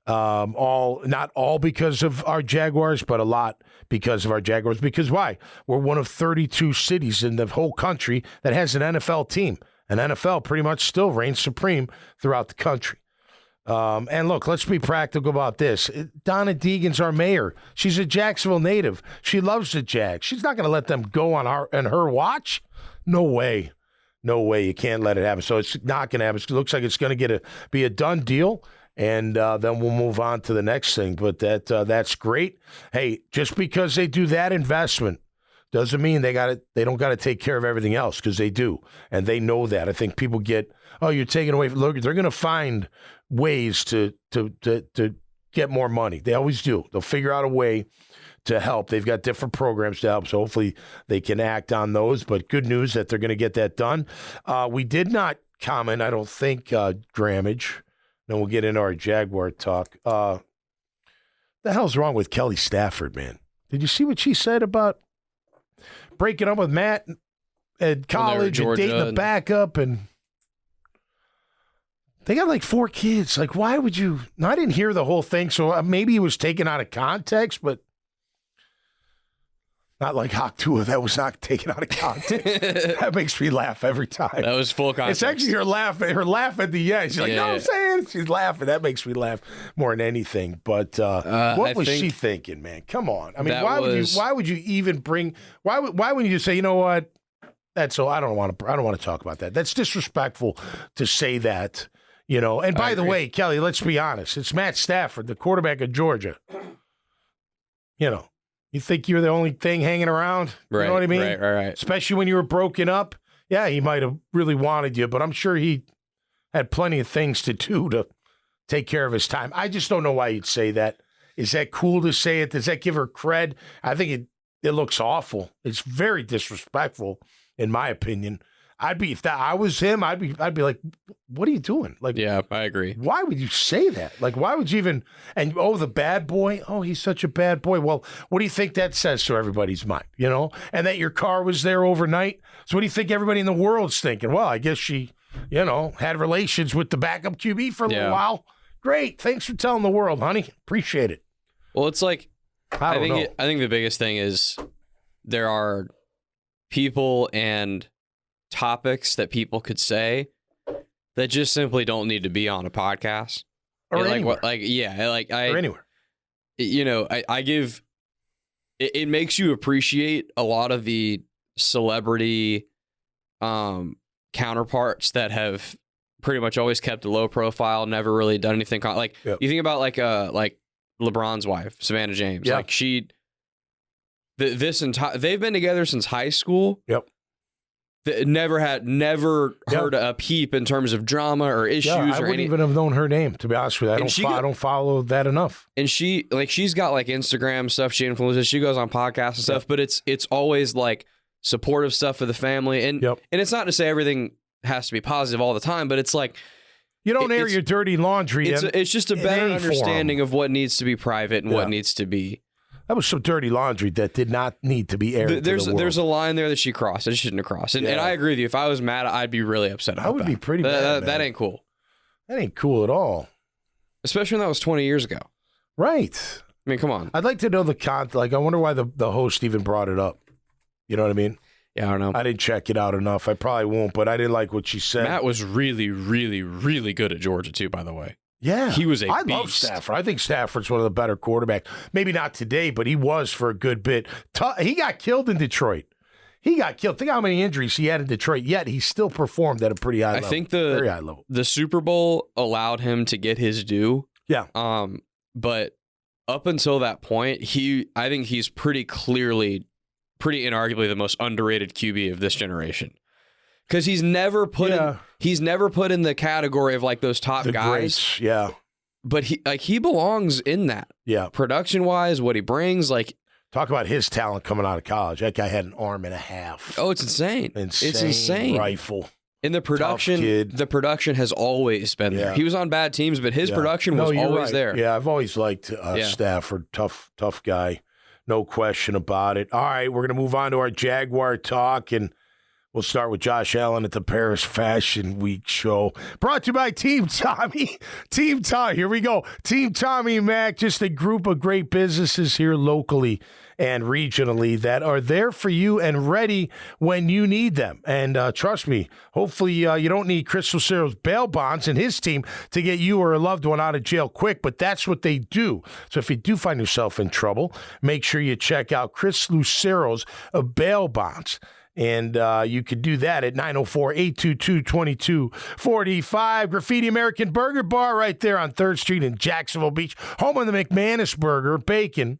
Speaker 1: not all because of our Jaguars, but a lot because of our Jaguars. Because why? We're one of 32 cities in the whole country that has an NFL team. And NFL pretty much still reigns supreme throughout the country. And look, let's be practical about this. Donna Deegan's our mayor. She's a Jacksonville native. She loves the Jags. She's not going to let them go on her watch. No way. No way. You can't let it happen. So it's not going to happen. It looks like it's going to be a done deal. And then we'll move on to the next thing. But that's great. Hey, just because they do that investment doesn't mean they don't got to take care of everything else, because they do. And they know that. I think people get, oh, you're taking away. Look, they're going to find ways to get more money. They always do. They'll figure out a way to help. They've got different programs to help, so hopefully they can act on those. But good news that they're going to get that done. We did not comment, I don't think, Grammage. Then we'll get into our Jaguar talk. The hell's wrong with Kelly Stafford, man? Did you see what she said about breaking up with Matt at college and dating the backup? And they got like 4 kids. Like, why would you? No, I didn't hear the whole thing, so maybe it was taken out of context, but not like Hawk Tua. That was not taken out of context. That makes me laugh every time.
Speaker 2: That was full context.
Speaker 1: It's actually her laugh at the end. She's like, know what I'm saying? She's laughing. That makes me laugh more than anything. But what was she thinking, man? Come on. I mean, why would you even bring? Why wouldn't you say, you know what? I don't want to talk about that. That's disrespectful to say that. You know. And by the way, Kelly, let's be honest. It's Matt Stafford, the quarterback of Georgia. You know. You think you're the only thing hanging around?
Speaker 2: Right,
Speaker 1: you know what I mean?
Speaker 2: Right.
Speaker 1: Especially when you were broken up. Yeah, he might have really wanted you, but I'm sure he had plenty of things to do to take care of his time. I just don't know why you'd say that. Is that cool to say it? Does that give her cred? I think it looks awful. It's very disrespectful, in my opinion. If I was him, I'd be like, what are you doing? Like,
Speaker 2: yeah, I agree.
Speaker 1: Why would you say that? Like, why would you even? And the bad boy. Oh, he's such a bad boy. Well, what do you think that says to everybody's mind? You know, and that your car was there overnight. So what do you think everybody in the world's thinking? Well, I guess she, had relations with the backup QB for a little while. Great, thanks for telling the world, honey. Appreciate it.
Speaker 2: Well, it's like
Speaker 1: I
Speaker 2: think the biggest thing is there are people and topics that people could say that just simply don't need to be on a podcast
Speaker 1: or anywhere.
Speaker 2: or anywhere. I give it makes you appreciate a lot of the celebrity counterparts that have pretty much always kept a low profile, never really done anything. You think about like LeBron's wife, Savannah James.
Speaker 1: Yep.
Speaker 2: Like they've been together since high school.
Speaker 1: Yep.
Speaker 2: Never heard a peep in terms of drama or issues.
Speaker 1: I wouldn't even have known her name, to be honest with you. I don't follow that enough.
Speaker 2: And she's got like Instagram stuff. She influences. She goes on podcasts and stuff. But it's always like supportive stuff for the family. And it's not to say everything has to be positive all the time, but it's like
Speaker 1: you don't air your dirty laundry.
Speaker 2: It's just a better understanding of what needs to be private and what needs to be.
Speaker 1: That was some dirty laundry that did not need to be aired.
Speaker 2: There's a line there that she crossed. It shouldn't have crossed. And I agree with you. If I was mad, I'd be really upset about that.
Speaker 1: I would be pretty mad.
Speaker 2: That ain't cool.
Speaker 1: That ain't cool at all.
Speaker 2: Especially when that was 20 years ago.
Speaker 1: Right.
Speaker 2: I mean, come on.
Speaker 1: I'd like to know the content. Like, I wonder why the host even brought it up. You know what I mean?
Speaker 2: Yeah, I don't know.
Speaker 1: I didn't check it out enough. I probably won't, but I didn't like what she said.
Speaker 2: Matt was really, really, really good at Georgia, too, by the way.
Speaker 1: Yeah.
Speaker 2: He was I
Speaker 1: love Stafford. I think Stafford's one of the better quarterbacks. Maybe not today, but he was for a good bit. He got killed in Detroit. Think how many injuries he had in Detroit, yet he still performed at a pretty high level.
Speaker 2: I think
Speaker 1: very high level.
Speaker 2: The Super Bowl allowed him to get his due.
Speaker 1: Yeah.
Speaker 2: But up until that point, I think he's pretty inarguably the most underrated QB of this generation. Because he's never put in the category of like those top guys.
Speaker 1: Greats, yeah.
Speaker 2: But he belongs in that.
Speaker 1: Yeah.
Speaker 2: Production wise, what he brings, like
Speaker 1: talk about his talent coming out of college. That guy had an arm and a half.
Speaker 2: Oh, it's insane. It's insane.
Speaker 1: Rifle.
Speaker 2: In the production has always been there. He was on bad teams, but his production was always there.
Speaker 1: Yeah, I've always liked Stafford. Tough guy. No question about it. All right, we're going to move on to our Jaguar talk, and we'll start with Josh Allen at the Paris Fashion Week show. Brought to you by Team Tommy. Team Tommy, here we go. Team Tommy Mac, just a group of great businesses here locally and regionally that are there for you and ready when you need them. And trust me, hopefully you don't need Chris Lucero's bail bonds and his team to get you or a loved one out of jail quick, but that's what they do. So if you do find yourself in trouble, make sure you check out Chris Lucero's bail bonds. And you could do that at 904-822-2245. Graffiti American Burger Bar right there on 3rd Street in Jacksonville Beach. Home of the McManus Burger, bacon,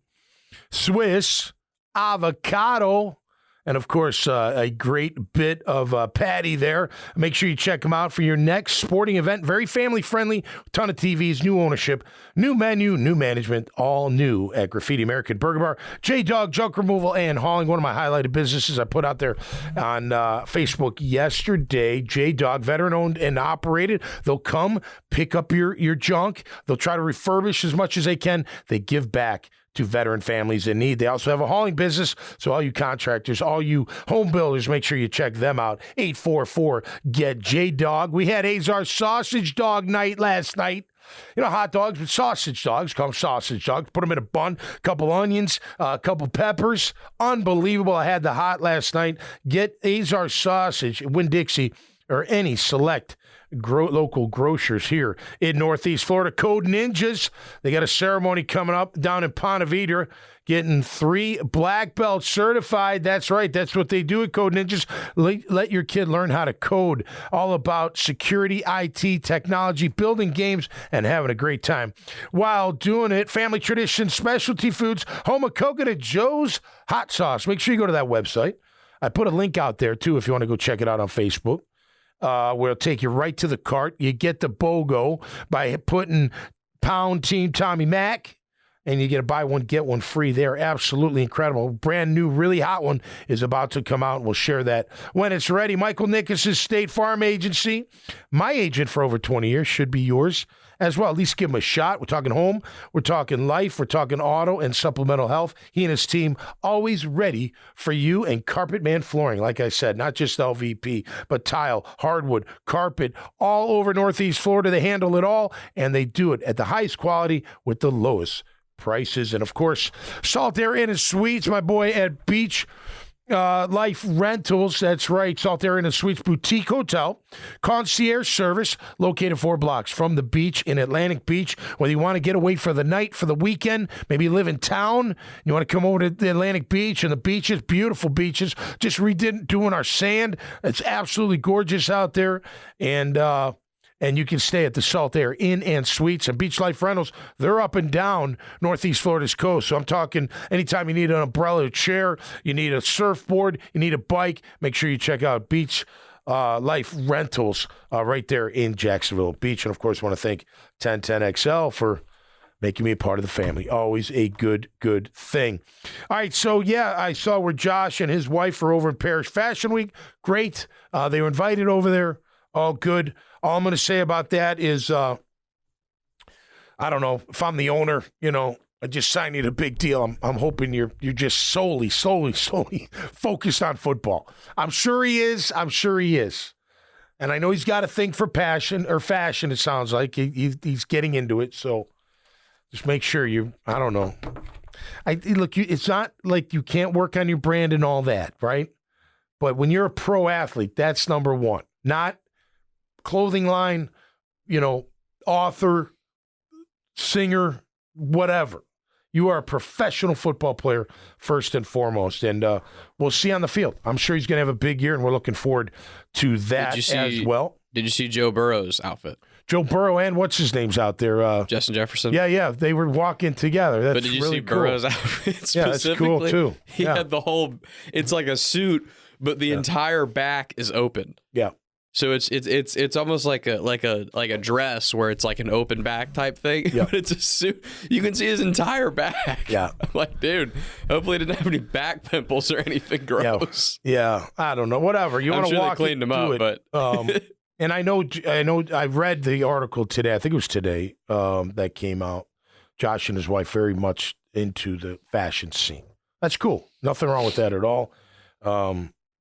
Speaker 1: Swiss, avocado, and, of course, a great bit of patty there. Make sure you check them out for your next sporting event. Very family-friendly, ton of TVs, new ownership, new menu, new management, all new at Graffiti American Burger Bar. J-Dog Junk Removal and Hauling, one of my highlighted businesses I put out there on Facebook yesterday. J-Dog, veteran-owned and operated. They'll come pick up your junk. They'll try to refurbish as much as they can. They give back to veteran families in need. They also have a hauling business, so all you contractors, all you home builders, make sure you check them out. 844-GET-J-DOG. We had Azar Sausage Dog Night last night. You know, hot dogs with sausage dogs. Come sausage dogs. Put them in a bun, couple onions, a couple peppers. Unbelievable. I had the hot last night. Get Azar Sausage at Winn-Dixie or any select local grocers here in Northeast Florida. Code Ninjas, they got a ceremony coming up down in Ponte Vedra, getting 3 black belts certified. That's right. That's what they do at Code Ninjas. Let your kid learn how to code. All about security, IT, technology, building games, and having a great time while doing it. Family Tradition Specialty Foods, home of Coconut Joe's Hot Sauce. Make sure you go to that website. I put a link out there, too, if you want to go check it out on Facebook. We'll take you right to the cart. You get the BOGO by putting pound Team Tommy Mac, and you get a buy one, get one free. They're absolutely incredible. Brand new, really hot one is about to come out, and we'll share that when it's ready. Michael Nickus' State Farm Agency, my agent for over 20 years, should be yours as well. At least give him a shot. We're talking home, we're talking life, we're talking auto and supplemental health. He and his team always ready for you. And Carpet Man Flooring, like I said, not just LVP, but tile, hardwood, carpet, all over Northeast Florida. They handle it all, and they do it at the highest quality with the lowest prices. And, of course, Salt Air Inn and Suites, my boy at Beach Life Rentals. That's right. Salt Air Inn and Suites Boutique Hotel. Concierge service located 4 blocks from the beach in Atlantic Beach. Whether you want to get away for the night, for the weekend, maybe you live in town, you want to come over to the Atlantic Beach and the beaches, beautiful beaches. Just doing our sand. It's absolutely gorgeous out there. And you can stay at the Salt Air Inn and Suites and Beach Life Rentals. They're up and down Northeast Florida's coast. So I'm talking anytime you need an umbrella, a chair, you need a surfboard, you need a bike, make sure you check out Beach Life Rentals right there in Jacksonville Beach. And, of course, I want to thank 1010XL for making me a part of the family. Always a good thing. All right, so, yeah, I saw where Josh and his wife are over in Paris Fashion Week. Great. They were invited over there. All good. All I'm going to say about that is, I don't know, if I'm the owner, I just signed you a big deal. I'm hoping you're just solely focused on football. I'm sure he is. And I know he's got a thing for fashion, it sounds like. He's getting into it, so just make sure I don't know. Look, it's not like you can't work on your brand and all that, right? But when you're a pro athlete, that's number one. Not clothing line, author, singer, whatever. You are a professional football player first and foremost, and we'll see on the field. I'm sure he's going to have a big year, and we're looking forward to that as well.
Speaker 2: Did you see Joe Burrow's outfit?
Speaker 1: Joe Burrow and what's his name's out there?
Speaker 2: Justin Jefferson.
Speaker 1: Yeah, they were walking together. That's
Speaker 2: but did you
Speaker 1: really
Speaker 2: see
Speaker 1: cool.
Speaker 2: Burrow's outfit
Speaker 1: Yeah, that's cool too.
Speaker 2: He had the whole. It's like a suit, but the entire back is open.
Speaker 1: Yeah.
Speaker 2: So it's almost like a dress where it's like an open back type thing, but it's a suit. You can see his entire back.
Speaker 1: Yeah,
Speaker 2: I'm like, dude, hopefully he didn't have any back pimples or anything gross.
Speaker 1: Yeah, I don't know. Whatever you want to walk,
Speaker 2: they cleaned him up, but
Speaker 1: and I know. I read the article today. I think it was today that came out. Josh and his wife very much into the fashion scene. That's cool. Nothing wrong with that at all.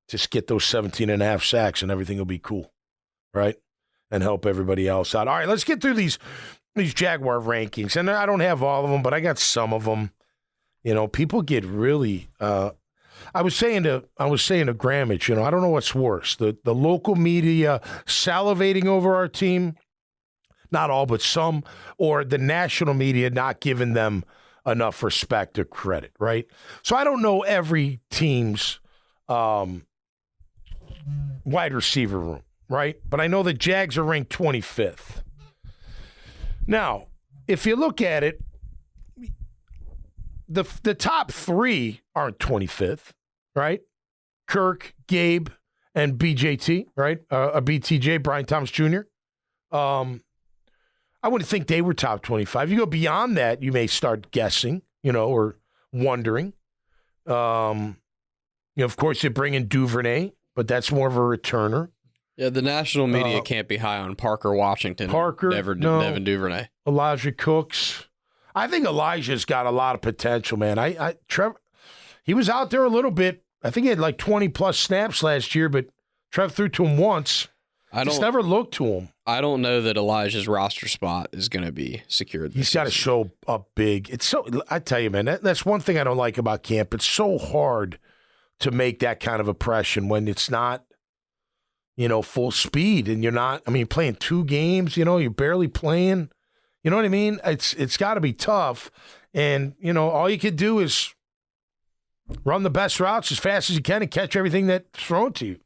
Speaker 1: Just get those 17.5 sacks and everything will be cool, right? And help everybody else out. All right, let's get through these Jaguar rankings. And I don't have all of them, but I got some of them. You know, people get really I was saying to Grammage, you know, I don't know what's worse. The local media salivating over our team, not all, but some, or the national media not giving them enough respect or credit, right? So I don't know every team's wide receiver room, right? But I know the Jags are ranked 25th. Now, if you look at it, the top three aren't 25th, right? Kirk, Gabe, and BJT, right? BTJ, Brian Thomas Jr. I wouldn't think they were top 25. You go beyond that, you may start guessing, you know, or wondering. You know, of course, you bring in Duvernay, but that's more of a returner.
Speaker 2: Yeah, the national media can't be high on Parker Washington. Devin Duvernay.
Speaker 1: Elijah Cooks. I think Elijah's got a lot of potential, man. Trevor, he was out there a little bit. I think he had like 20-plus snaps last year, but Trev threw to him once. Just never looked to him.
Speaker 2: I don't know that Elijah's roster spot is going to be secured.
Speaker 1: He's got to show up big. It's so. I tell you, man, that's one thing I don't like about camp. It's so hard to make that kind of impression when it's not, you know, full speed and you're not. I mean, playing 2 games. You know, you're barely playing. You know what I mean? It's got to be tough, and you know, all you can do is run the best routes as fast as you can and catch everything that's thrown to you.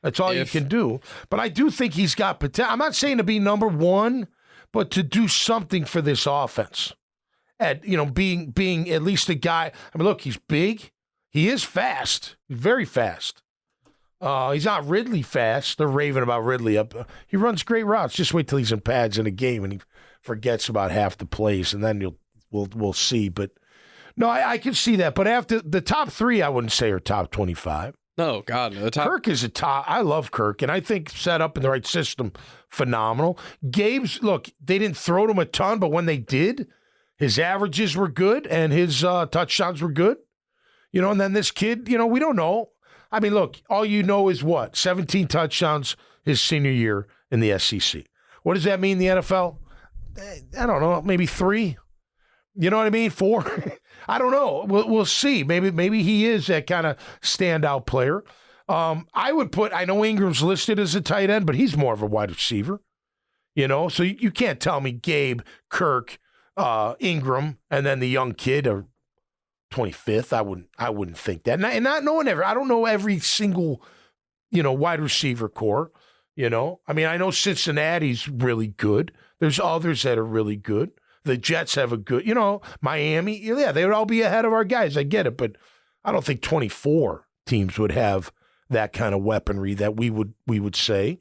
Speaker 1: That's all you can do. But I do think he's got potential. I'm not saying to be number one, but to do something for this offense. At, you know, being at least a guy. I mean, look, he's big. He is fast. He's very fast. He's not Ridley fast. They're raving about Ridley up. He runs great routes. Just wait till he's in pads in a game and he forgets about half the plays, and then we'll see. But no, I can see that. But after the top 3, I wouldn't say are top 25.
Speaker 2: No, God, no.
Speaker 1: Kirk is a top. I love Kirk, and I think set up in the right system, phenomenal. Gabe's, look, they didn't throw to him a ton, but when they did, his averages were good and his touchdowns were good. You know, and then this kid, you know, we don't know. I mean, look, all you know is what? 17 touchdowns his senior year in the SEC. What does that mean in the NFL? I don't know, maybe 3. You know what I mean? 4. I don't know. We'll see. Maybe he is that kind of standout player. I know Ingram's listed as a tight end, but he's more of a wide receiver. You know, so you can't tell me Gabe, Kirk, Ingram, and then the young kid are 25th. I wouldn't think that. And not knowing I don't know every single, you know, wide receiver core. You know, I mean, I know Cincinnati's really good. There's others that are really good. The Jets have a good, you know, Miami. Yeah, they would all be ahead of our guys. I get it, but I don't think 24 teams would have that kind of weaponry that we would say.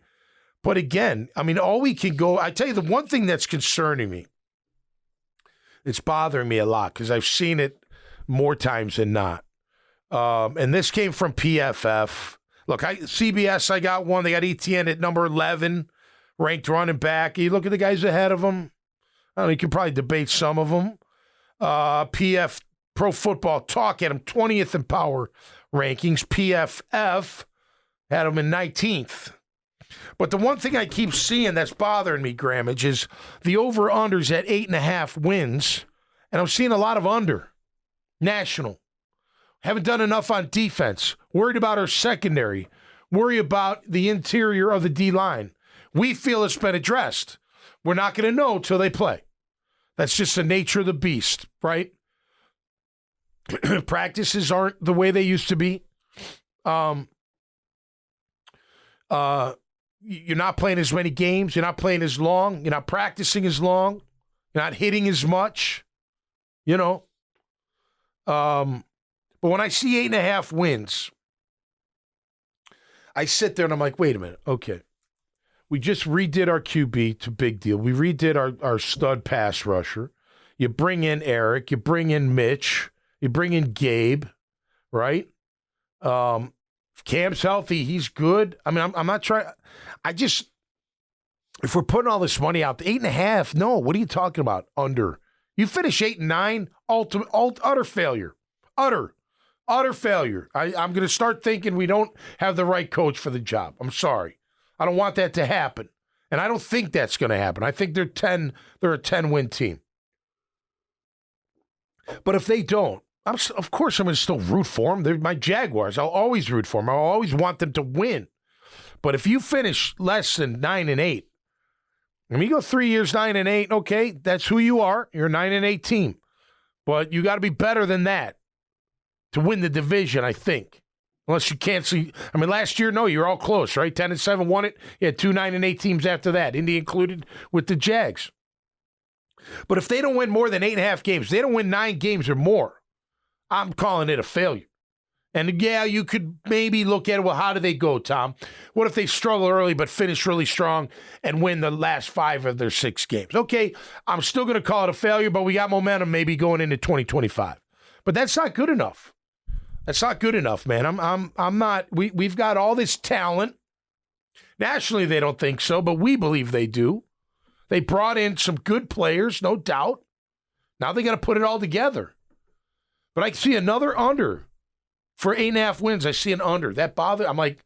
Speaker 1: But again, I mean, all we can go. I tell you, the one thing that's concerning me, it's bothering me a lot because I've seen it more times than not. And this came from PFF. Look, CBS, I got one. They got ETN at number 11, ranked running back. You look at the guys ahead of them. I don't know, you can probably debate some of them. PF Pro Football Talk had him 20th in power rankings. PFF had him in 19th. But the one thing I keep seeing that's bothering me, Grammage, is the over-unders at 8.5 wins. And I'm seeing a lot of under. National. Haven't done enough on defense. Worried about our secondary. Worry about the interior of the D-line. We feel it's been addressed. We're not going to know until they play. That's just the nature of the beast, right? Practices aren't the way they used to be. You're not playing as many games. You're not playing as long. You're not practicing as long. You're not hitting as much. You know. But when I see 8.5 wins, I sit there and I'm like, wait a minute. Okay. We just redid our QB. It's a big deal. We redid our stud pass rusher. You bring in Eric. You bring in Mitch. You bring in Gabe, right? Cam's healthy. He's good. I mean, I'm not trying. If we're putting all this money out, 8.5, no. What are you talking about? Under. You finish 8 and 9, utter failure. Utter failure. I'm going to start thinking we don't have the right coach for the job. I'm sorry. I don't want that to happen. And I don't think that's going to happen. I think they're a 10-win team. But if they don't, of course I'm going to still root for them. They're my Jaguars. I'll always root for them. I'll always want them to win. But if you finish less than 9 and 8, I mean, you go 3 years 9 and 8, okay, that's who you are. You're a 9 and 8 team. But you got to be better than that to win the division, I think. Unless you can't see. I mean, last year, no, you're all close, right? 10 and 7 won it. You had 2 9 and 8 teams after that, Indy included with the Jags. But if they don't win more than 8.5 games, they don't win 9 games or more, I'm calling it a failure. And yeah, you could maybe look at it, well, how do they go, Tom? What if they struggle early but finish really strong and win the last 5 of their 6 games? Okay, I'm still going to call it a failure, but we got momentum maybe going into 2025. But that's not good enough. That's not good enough, man. I'm not. We've got all this talent. Nationally, they don't think so, but we believe they do. They brought in some good players, no doubt. Now they got to put it all together. But I see another under for 8.5 wins. I see an under. That bothers. I'm like,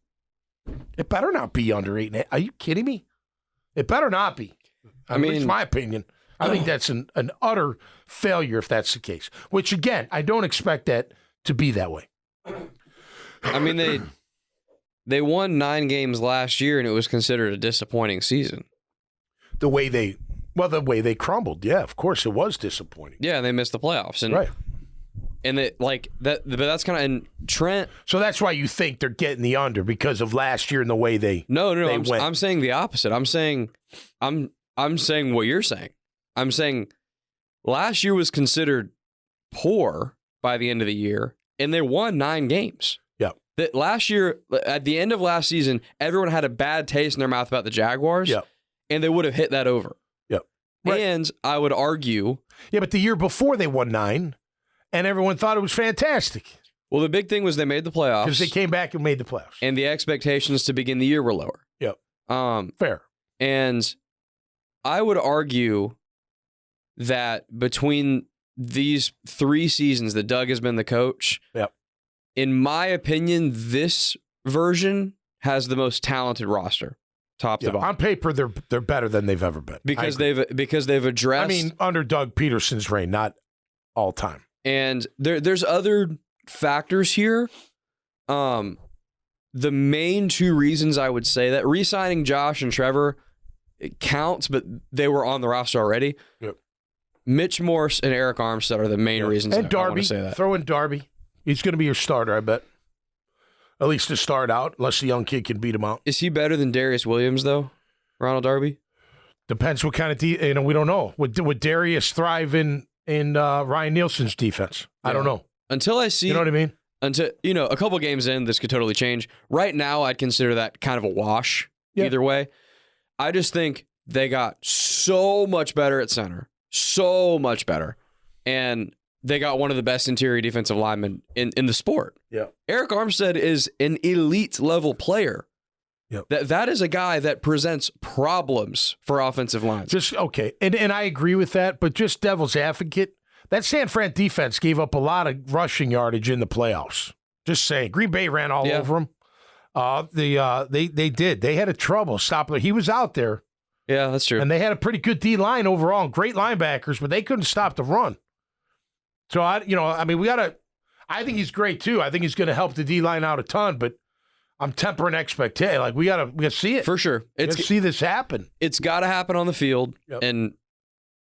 Speaker 1: it better not be under 8.5. Are you kidding me? It better not be. I mean, it's my opinion. I think that's an utter failure if that's the case. Which again, I don't expect that to be that way.
Speaker 2: I mean, they won 9 games last year, and it was considered a disappointing season.
Speaker 1: The way they crumbled, yeah, of course it was disappointing.
Speaker 2: Yeah, and they missed the playoffs, and
Speaker 1: right,
Speaker 2: and they like that. But that's kind of and Trent.
Speaker 1: So that's why you think they're getting the under because of last year and the way they
Speaker 2: no.
Speaker 1: They went.
Speaker 2: I'm saying the opposite. I'm saying what you're saying. I'm saying last year was considered poor by the end of the year, and they won 9 games.
Speaker 1: Yeah.
Speaker 2: That last year, at the end of last season, everyone had a bad taste in their mouth about the Jaguars.
Speaker 1: Yeah.
Speaker 2: And they would have hit that over.
Speaker 1: Yeah. Right.
Speaker 2: And I would argue.
Speaker 1: Yeah, but the year before they won 9, and everyone thought it was fantastic.
Speaker 2: Well, the big thing was they made the playoffs.
Speaker 1: Because they came back and made the playoffs.
Speaker 2: And the expectations to begin the year were lower.
Speaker 1: Yeah. Fair.
Speaker 2: And I would argue that between these 3 seasons that Doug has been the coach,
Speaker 1: yep,
Speaker 2: in my opinion, this version has the most talented roster, top to bottom.
Speaker 1: On paper, they're better than they've ever been
Speaker 2: because they've addressed.
Speaker 1: I mean, under Doug Peterson's reign, not all time.
Speaker 2: And there's other factors here. The main 2 reasons I would say that re-signing Josh and Trevor, it counts, but they were on the roster already.
Speaker 1: Yep.
Speaker 2: Mitch Morse and Eric Armstead are the main reasons.
Speaker 1: And Darby,
Speaker 2: I want to say that.
Speaker 1: Throw in Darby. He's going to be your starter, I bet. At least to start out, unless the young kid can beat him out.
Speaker 2: Is he better than Darius Williams, though, Ronald Darby?
Speaker 1: Depends what kind of we don't know. Would Darius thrive in Ryan Nielsen's defense? I don't know.
Speaker 2: Until I see,
Speaker 1: you know what I mean?
Speaker 2: Until a couple games in, this could totally change. Right now, I'd consider that kind of a wash. Either way, I just think they got so much better at center. So much better. And they got one of the best interior defensive linemen in the sport.
Speaker 1: Yeah.
Speaker 2: Eric Armstead is an elite level player.
Speaker 1: Yep.
Speaker 2: That is a guy that presents problems for offensive lines.
Speaker 1: Just okay. And I agree with that, but just devil's advocate, that San Fran defense gave up a lot of rushing yardage in the playoffs. Just saying. Green Bay ran all over them. They did. They had a trouble stopping. He was out there.
Speaker 2: Yeah, that's true.
Speaker 1: And they had a pretty good D-line overall, great linebackers, but they couldn't stop the run. So, I think he's great, too. I think he's going to help the D-line out a ton, but I'm tempering expectations. Like, we got to see it.
Speaker 2: For sure.
Speaker 1: We got to see this happen.
Speaker 2: It's got to happen on the field, and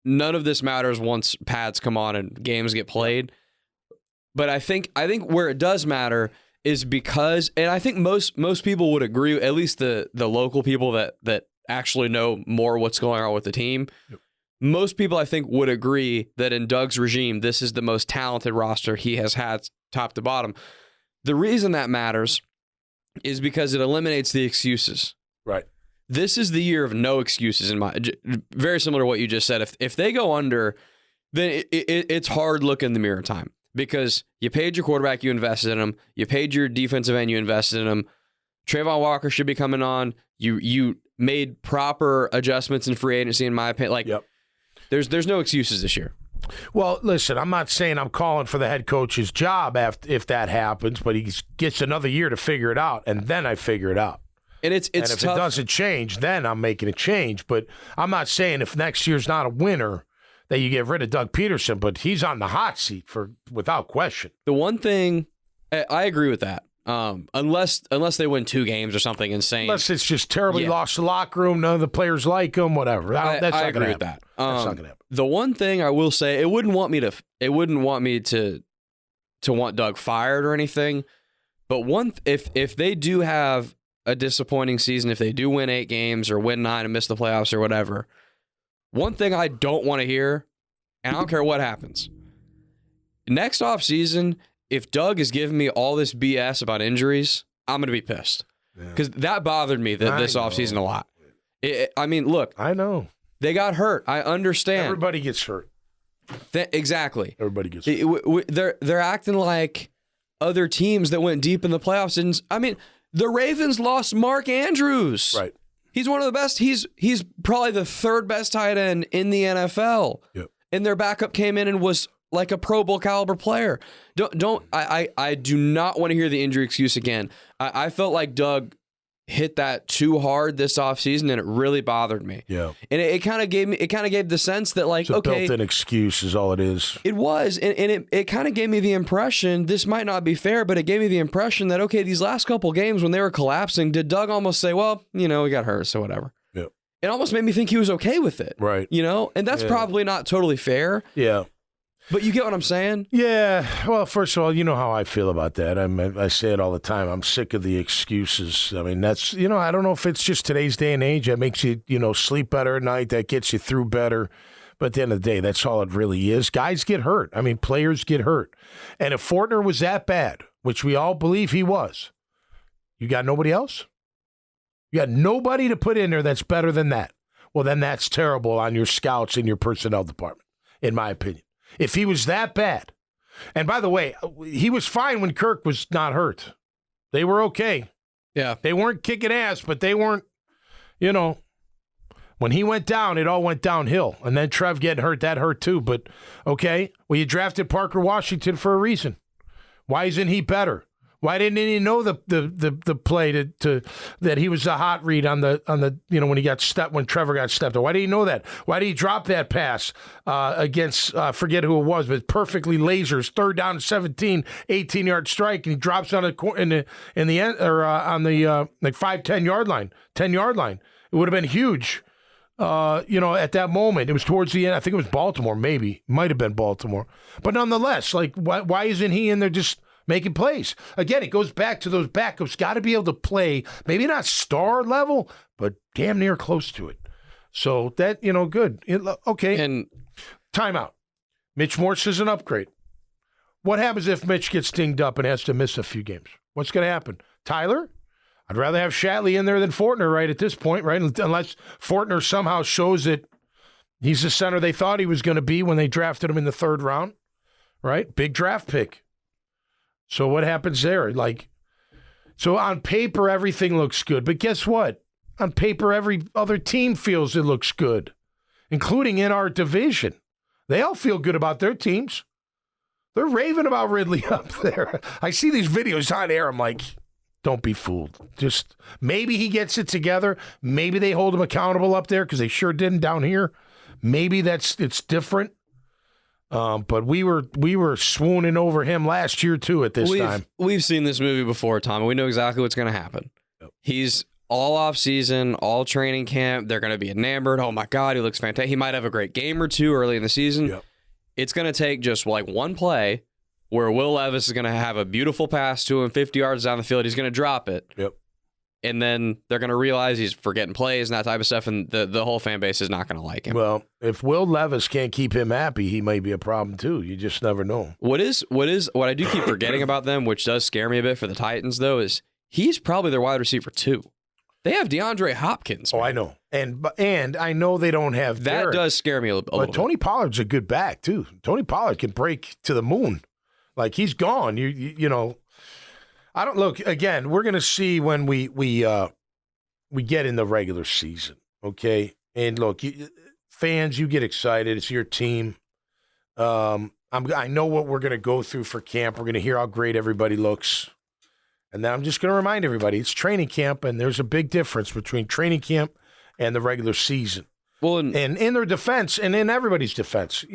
Speaker 2: none of this matters once pads come on and games get played. But I think where it does matter is because, and I think most people would agree, at least the local people that actually know more what's going on with the team. Yep. Most people, I think, would agree that in Doug's regime, this is the most talented roster he has had top to bottom. The reason that matters is because it eliminates the excuses.
Speaker 1: Right.
Speaker 2: this is the year of no excuses in my. Very similar to what you just said. If they go under, then it's hard look in the mirror time because you paid your quarterback, you invested in him. You paid your defensive end, you invested in him. Trayvon Walker should be coming on. You made proper adjustments in free agency, in my opinion. Like, there's no excuses this year.
Speaker 1: Well, listen, I'm not saying I'm calling for the head coach's job if that happens, but he gets another year to figure it out, and then I figure it out.
Speaker 2: And if
Speaker 1: tough. It doesn't change, then I'm making a change. But I'm not saying if next year's not a winner that you get rid of Doug Peterson, but he's on the hot seat without question.
Speaker 2: The one thing, I agree with that. Unless they win 2 games or something insane.
Speaker 1: Unless it's just terribly lost the locker room, none of the players like him, whatever. That's not
Speaker 2: agree with
Speaker 1: that.
Speaker 2: That's
Speaker 1: not gonna happen.
Speaker 2: The one thing I will say, it wouldn't want me to want Doug fired or anything. But if they do have a disappointing season, if they do win 8 games or win 9 and miss the playoffs or whatever, one thing I don't want to hear, and I don't care what happens, next offseason, if Doug is giving me all this BS about injuries, I'm going to be pissed. Because that bothered me this offseason a lot. I mean, look.
Speaker 1: I know.
Speaker 2: They got hurt. I understand.
Speaker 1: Everybody gets hurt.
Speaker 2: Exactly.
Speaker 1: Everybody gets hurt.
Speaker 2: They're acting like other teams that went deep in the playoffs. And I mean, the Ravens lost Mark Andrews.
Speaker 1: Right.
Speaker 2: He's one of the best. He's probably the 3rd best tight end in the NFL.
Speaker 1: Yep.
Speaker 2: And their backup came in and was like a Pro Bowl caliber player. I do not want to hear the injury excuse again. I felt like Doug hit that too hard this offseason, and it really bothered me.
Speaker 1: Yeah.
Speaker 2: And it kind of gave the sense that, like,
Speaker 1: it's a built-in excuse is all it is.
Speaker 2: It was, and it kind of gave me the impression, this might not be fair, but it gave me the impression that, okay, these last couple games when they were collapsing, did Doug almost say, well, we got hurt, so whatever.
Speaker 1: Yeah.
Speaker 2: It almost made me think he was okay with it.
Speaker 1: Right.
Speaker 2: And that's probably not totally fair.
Speaker 1: Yeah.
Speaker 2: But you get what I'm saying?
Speaker 1: Yeah. Well, first of all, you know how I feel about that. I say it all the time. I'm sick of the excuses. I mean, that's, I don't know if it's just today's day and age that makes you, sleep better at night, that gets you through better. But at the end of the day, that's all it really is. Guys get hurt. I mean, players get hurt. And if Fortner was that bad, which we all believe he was, you got nobody else? You got nobody to put in there that's better than that. Well, then that's terrible on your scouts and your personnel department, in my opinion. If he was that bad. And by the way, he was fine when Kirk was not hurt. They were okay.
Speaker 2: Yeah.
Speaker 1: They weren't kicking ass, but they weren't, when he went down, it all went downhill. And then Trev getting hurt, that hurt too. But, okay, well, you drafted Parker Washington for a reason. Why isn't he better? Why didn't he know the play to that he was a hot read on the when Trevor got stepped on? Why did he know that? Why did he drop that pass against forget who it was, but perfectly lasers 3rd down 17, 18-yard strike, and he drops on in the end or on the 5-10 yard line, 10-yard line. It would have been huge. At that moment, it was towards the end. I think it was Baltimore, maybe. Might have been Baltimore. But nonetheless, why isn't he in there just making plays? Again, it goes back to those backups. Got to be able to play, maybe not star level, but damn near close to it. So that, good. Okay.
Speaker 2: And
Speaker 1: timeout. Mitch Morse is an upgrade. What happens if Mitch gets dinged up and has to miss a few games? What's going to happen? Tyler? I'd rather have Shatley in there than Fortner right at this point, right? Unless Fortner somehow shows that he's the center they thought he was going to be when they drafted him in the 3rd round, right? Big draft pick. So what happens there? So on paper, everything looks good. But guess what? On paper, every other team feels it looks good, including in our division. They all feel good about their teams. They're raving about Ridley up there. I see these videos on air. I'm like, don't be fooled. Just maybe he gets it together. Maybe they hold him accountable up there because they sure didn't down here. Maybe it's different. But we were swooning over him last year too at this time.
Speaker 2: We've seen this movie before, Tom, and we know exactly what's going to happen. Yep. He's all off season, all training camp. They're going to be enamored. Oh my God, he looks fantastic. He might have a great game or two early in the season.
Speaker 1: Yep.
Speaker 2: It's going to take just one play where Will Levis is going to have a beautiful pass to him 50 yards down the field. He's going to drop it.
Speaker 1: Yep.
Speaker 2: And then they're going to realize he's forgetting plays and that type of stuff, and the whole fan base is not going to like him.
Speaker 1: Well, if Will Levis can't keep him happy, he may be a problem too. You just never know.
Speaker 2: What I do keep forgetting about them, which does scare me a bit for the Titans, though, is he's probably their wide receiver 2. They have DeAndre Hopkins.
Speaker 1: Man. Oh, I know. And I know they don't have
Speaker 2: that.
Speaker 1: Derek,
Speaker 2: does scare me a little
Speaker 1: bit. But Tony Pollard's a good back, too. Tony Pollard can break to the moon. Like, he's gone. You know, I don't look, again, we're going to see when we get in the regular season, okay? And look, fans, you get excited. It's your team. I know what we're going to go through for camp. We're going to hear how great everybody looks. And then I'm just going to remind everybody, it's training camp, and there's a big difference between training camp and the regular season.
Speaker 2: Well,
Speaker 1: and in their defense, and in everybody's defense,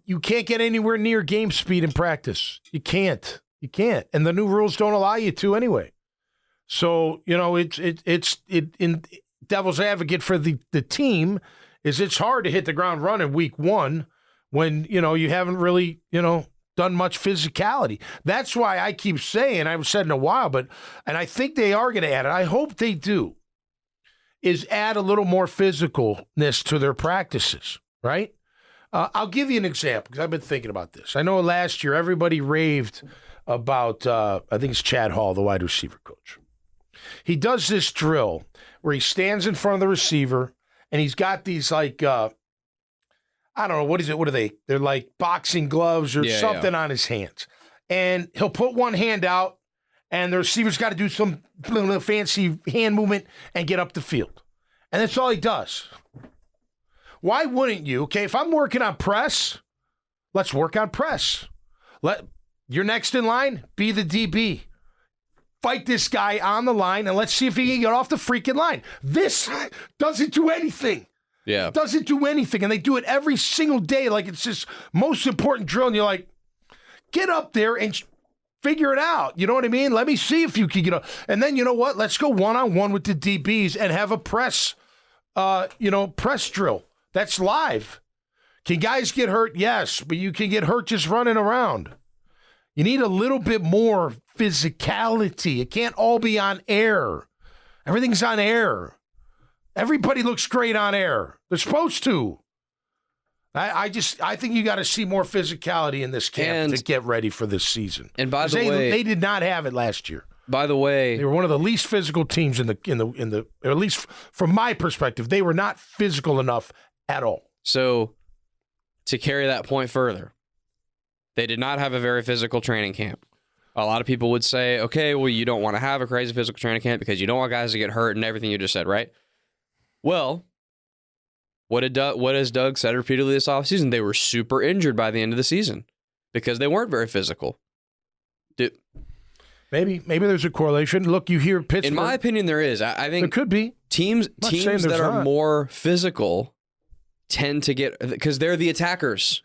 Speaker 1: you can't get anywhere near game speed in practice. You can't. And the new rules don't allow you to anyway. So, you know, it's in devil's advocate for the team is it's hard to hit the ground running week one when, you know, you haven't really, you know, done much physicality. That's why I keep saying, I've said in a while, and I think they are going to add it. I hope they do, is add a little more physicalness to their practices, right? I'll give you an example because I've been thinking about this. I know last year everybody raved about, I think it's Chad Hall, the wide receiver coach. He does this drill where he stands in front of the receiver and he's got these like, I don't know, what is it? What are they? They're like boxing gloves or something on his hands. And he'll put one hand out and the receiver's got to do some fancy hand movement and get up the field. And that's all he does. Why wouldn't you? Okay, if I'm working on press, let's work on press. You're next in line, be the DB. Fight this guy on the line, and let's see if he can get off the freaking line. This doesn't do anything.
Speaker 2: Yeah.
Speaker 1: It doesn't do anything, and they do it every single day like it's this most important drill, and you're like, get up there and figure it out. You know what I mean? Let me see if you can get up. And then, you know what? Let's go one-on-one with the DBs and have a press drill. That's live. Can guys get hurt? Yes, but you can get hurt just running around. You need a little bit more physicality. It can't all be on air. Everything's on air. Everybody looks great on air. They're supposed to. I think you got to see more physicality in this camp to get ready for this season.
Speaker 2: And by the way,
Speaker 1: they did not have it last year.
Speaker 2: By the way,
Speaker 1: they were one of the least physical teams in the or at least from my perspective, they were not physical enough at all.
Speaker 2: So to carry that point further, they did not have a very physical training camp. A lot of people would say, okay, well, you don't want to have a crazy physical training camp because you don't want guys to get hurt and everything you just said, right? Well, what has Doug said repeatedly this offseason? They were super injured by the end of the season because they weren't very physical.
Speaker 1: Maybe there's a correlation. Look, you hear Pittsburgh.
Speaker 2: In my opinion, there is. I think
Speaker 1: there could be.
Speaker 2: Teams that are more physical tend to get, because they're the attackers.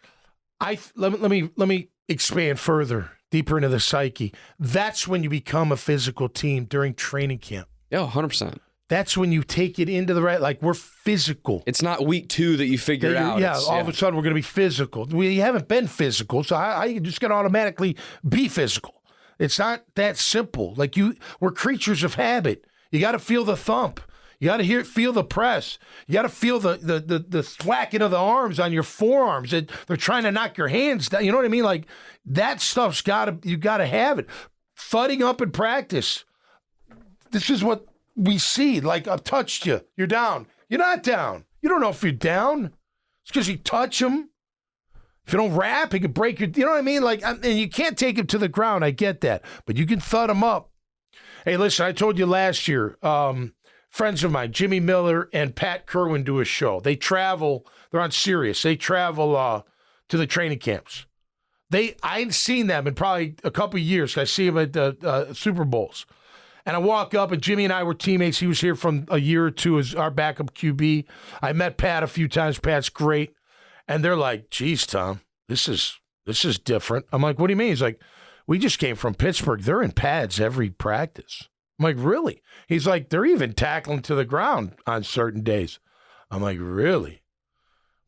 Speaker 1: Let me expand further, deeper into the psyche. That's when you become a physical team during training camp.
Speaker 2: Yeah, 100%.
Speaker 1: That's when you take it into the right, like we're physical.
Speaker 2: It's not week 2 that you figure it out.
Speaker 1: Yeah, all of a sudden we're going to be physical. We haven't been physical, so I just got to automatically be physical. It's not that simple. Like we're creatures of habit. You got to feel the thump. You got to feel the press. You got to feel the thwacking of the arms on your forearms. They're trying to knock your hands down. You know what I mean? Like that stuff's you got to have it. Thudding up in practice. This is what we see. Like I've touched you. You're down. You're not down. You don't know if you're down. It's because you touch him. If you don't rap, he could break your. You know what I mean? Like, and you can't take him to the ground. I get that, but you can thud him up. Hey, listen, I told you last year. Friends of mine, Jimmy Miller and Pat Kerwin, do a show. They travel. They're on Sirius. They travel to the training camps. I ain't seen them in probably a couple of years. I see them at the Super Bowls. And I walk up, and Jimmy and I were teammates. He was here from a year or two as our backup QB. I met Pat a few times. Pat's great. And they're like, geez, Tom, this is different. I'm like, what do you mean? He's like, we just came from Pittsburgh. They're in pads every practice. I'm like, really? He's like, they're even tackling to the ground on certain days. I'm like, really?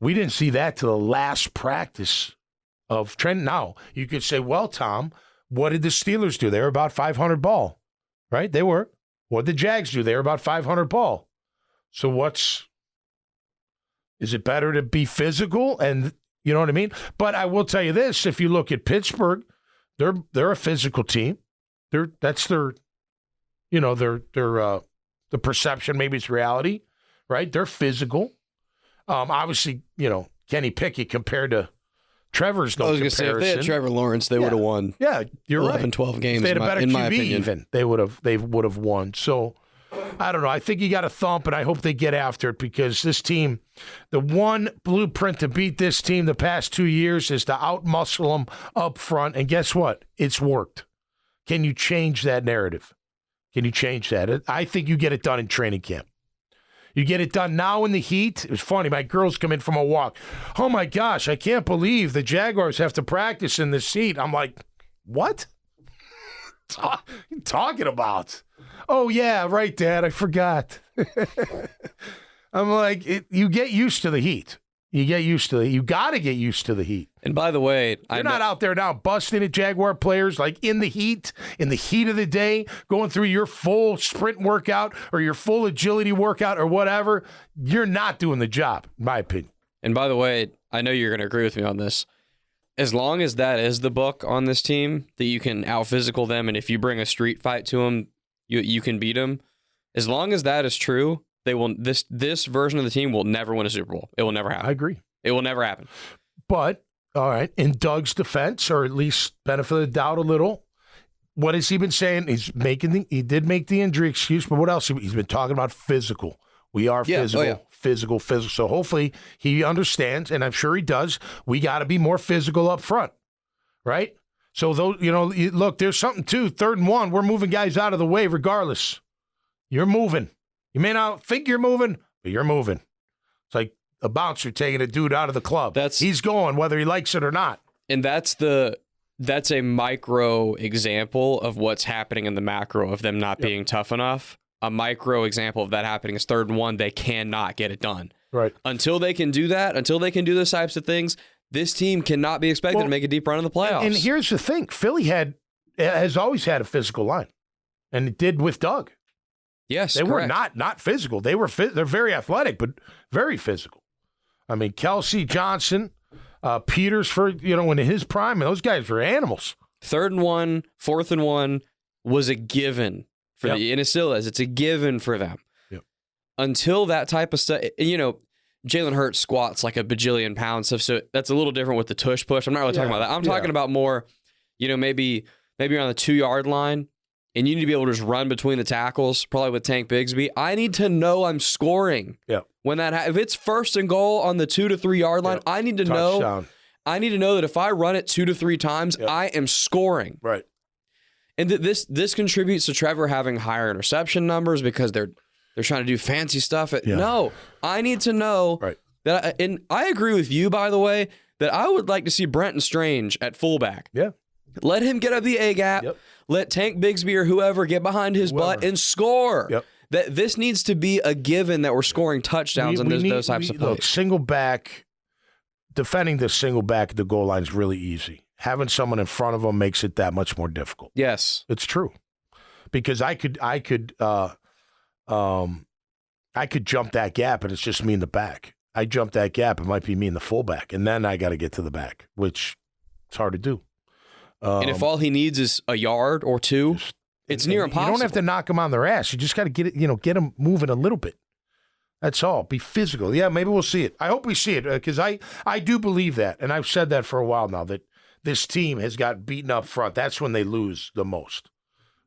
Speaker 1: We didn't see that till the last practice of Trent. Now, you could say, well, Tom, what did the Steelers do? They were about 500 ball, right? They were. What did the Jags do? They were about 500 ball. So is it better to be physical? And you know what I mean? But I will tell you this, if you look at Pittsburgh, they're a physical team. That's their The perception, maybe it's reality, right? They're physical. Obviously, Kenny Pickett compared to Trevor's no comparison.
Speaker 2: I was going to say, if they had Trevor Lawrence, they would have won.
Speaker 1: Yeah, you're
Speaker 2: 11, 12 games,
Speaker 1: if they had a better
Speaker 2: in
Speaker 1: QB
Speaker 2: my opinion.
Speaker 1: even, they would have won. So, I don't know. I think you got a thump, and I hope they get after it because this team, the one blueprint to beat this team the past 2 years is to out-muscle them up front. And guess what? It's worked. Can you change that narrative? Can you change that? I think you get it done in training camp. You get it done now in the heat. It was funny. My girls come in from a walk. Oh, my gosh, I can't believe the Jaguars have to practice in this heat. I'm like, what? What are you talking about? Oh, yeah, right, Dad. I forgot. I'm like, you get used to the heat. You got to get used to the heat.
Speaker 2: And by the way,
Speaker 1: you're not out there now busting at Jaguar players like in the heat of the day, going through your full sprint workout or your full agility workout or whatever. You're not doing the job, in my opinion.
Speaker 2: And by the way, I know you're going to agree with me on this. As long as that is the book on this team, that you can out-physical them, and if you bring a street fight to them, you can beat them. As long as that is true, they will. This version of the team will never win a Super Bowl. It will never happen.
Speaker 1: I agree.
Speaker 2: It will never happen.
Speaker 1: But all right, in Doug's defense, or at least benefit of the doubt a little, what has he been saying? He did make the injury excuse, but what else? He's been talking about physical. We are physical, physical. So hopefully he understands, and I'm sure he does. We got to be more physical up front, right? So those, look, there's something too. 3rd and 1, we're moving guys out of the way regardless. You're moving. You may not think you're moving, but you're moving. It's like a bouncer taking a dude out of the club. He's going whether he likes it or not.
Speaker 2: And that's a micro example of what's happening in the macro of them not being tough enough. A micro example of that happening is 3rd and 1. They cannot get it done.
Speaker 1: Right.
Speaker 2: Until they can do that, until they can do those types of things, this team cannot be expected to make a deep run in the playoffs.
Speaker 1: And here's the thing. Philly has always had a physical line. And it did with Doug.
Speaker 2: Yes,
Speaker 1: they
Speaker 2: correct.
Speaker 1: were not physical. They're very athletic, but very physical. I mean, Kelsey, Johnson, Peters in his prime, and those guys were animals.
Speaker 2: 3rd and 1, 4th and 1 was a given for and it still is. It's a given for them.
Speaker 1: Yep.
Speaker 2: Until that type of stuff, Jalen Hurts squats like a bajillion pounds stuff, so that's a little different with the tush push. I'm not really talking about that. I'm talking about more, maybe on the 2-yard line, and you need to be able to just run between the tackles, probably with Tank Bigsby. I need to know I'm scoring.
Speaker 1: Yeah.
Speaker 2: When if it's 1st and goal on the 2 to 3 yard line, I need to know. I need to know that if I run it 2 to 3 times, I am scoring.
Speaker 1: Right.
Speaker 2: And this contributes to Trevor having higher interception numbers because they're trying to do fancy stuff. No, I need to know that. And I agree with you, by the way, that I would like to see Brenton Strange at fullback.
Speaker 1: Yeah.
Speaker 2: Let him get up the A gap.
Speaker 1: Yep.
Speaker 2: Let Tank Bigsby or whoever get behind his butt and score.
Speaker 1: Yep.
Speaker 2: That this needs to be a given that we're scoring touchdowns on those types of plays.
Speaker 1: Look, single back, defending the single back at the goal line is really easy. Having someone in front of them makes it that much more difficult.
Speaker 2: Yes,
Speaker 1: it's true. Because I could jump that gap, and it's just me in the back. I jump that gap, it might be me in the fullback, and then I got to get to the back, which it's hard to do.
Speaker 2: And if all he needs is a yard or 2, it's near impossible.
Speaker 1: You don't have to knock them on their ass. You just got to get them moving a little bit. That's all. Be physical. Yeah, maybe we'll see it. I hope we see it because I do believe that, and I've said that for a while now, that this team has got beaten up front. That's when they lose the most,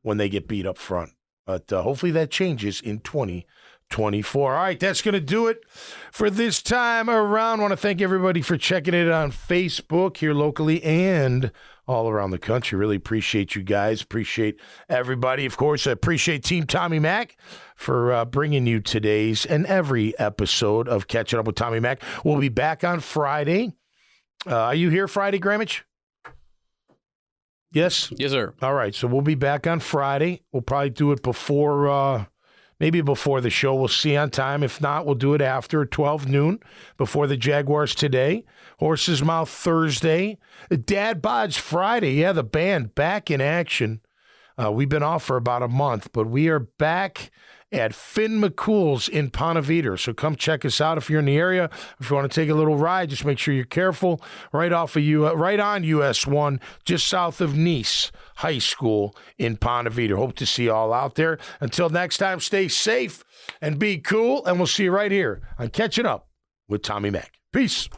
Speaker 1: when they get beat up front. But hopefully that changes in 2024. All right, that's going to do it for this time around. I want to thank everybody for checking it on Facebook here locally and all around the country. Really appreciate you guys. Appreciate everybody. Of course, I appreciate Team Tommy Mac for bringing you today's and every episode of Catching Up with Tommy Mac. We'll be back on Friday. Are you here Friday, Grammage? Yes?
Speaker 2: Yes, sir.
Speaker 1: All right, so we'll be back on Friday. We'll probably do it before, maybe before the show. We'll see on time. If not, we'll do it after 12 noon before the Jaguars today. Horse's Mouth Thursday. Dad Bod's Friday. Yeah, the band back in action. We've been off for about a month, but we are back at Finn McCool's in Ponte Vedra. So come check us out if you're in the area. If you want to take a little ride, just make sure you're careful. Right on US 1, just south of Nice High School in Ponte Vedra. Hope to see you all out there. Until next time, stay safe and be cool, and we'll see you right here on Catching Up with Tommy Mack. Peace.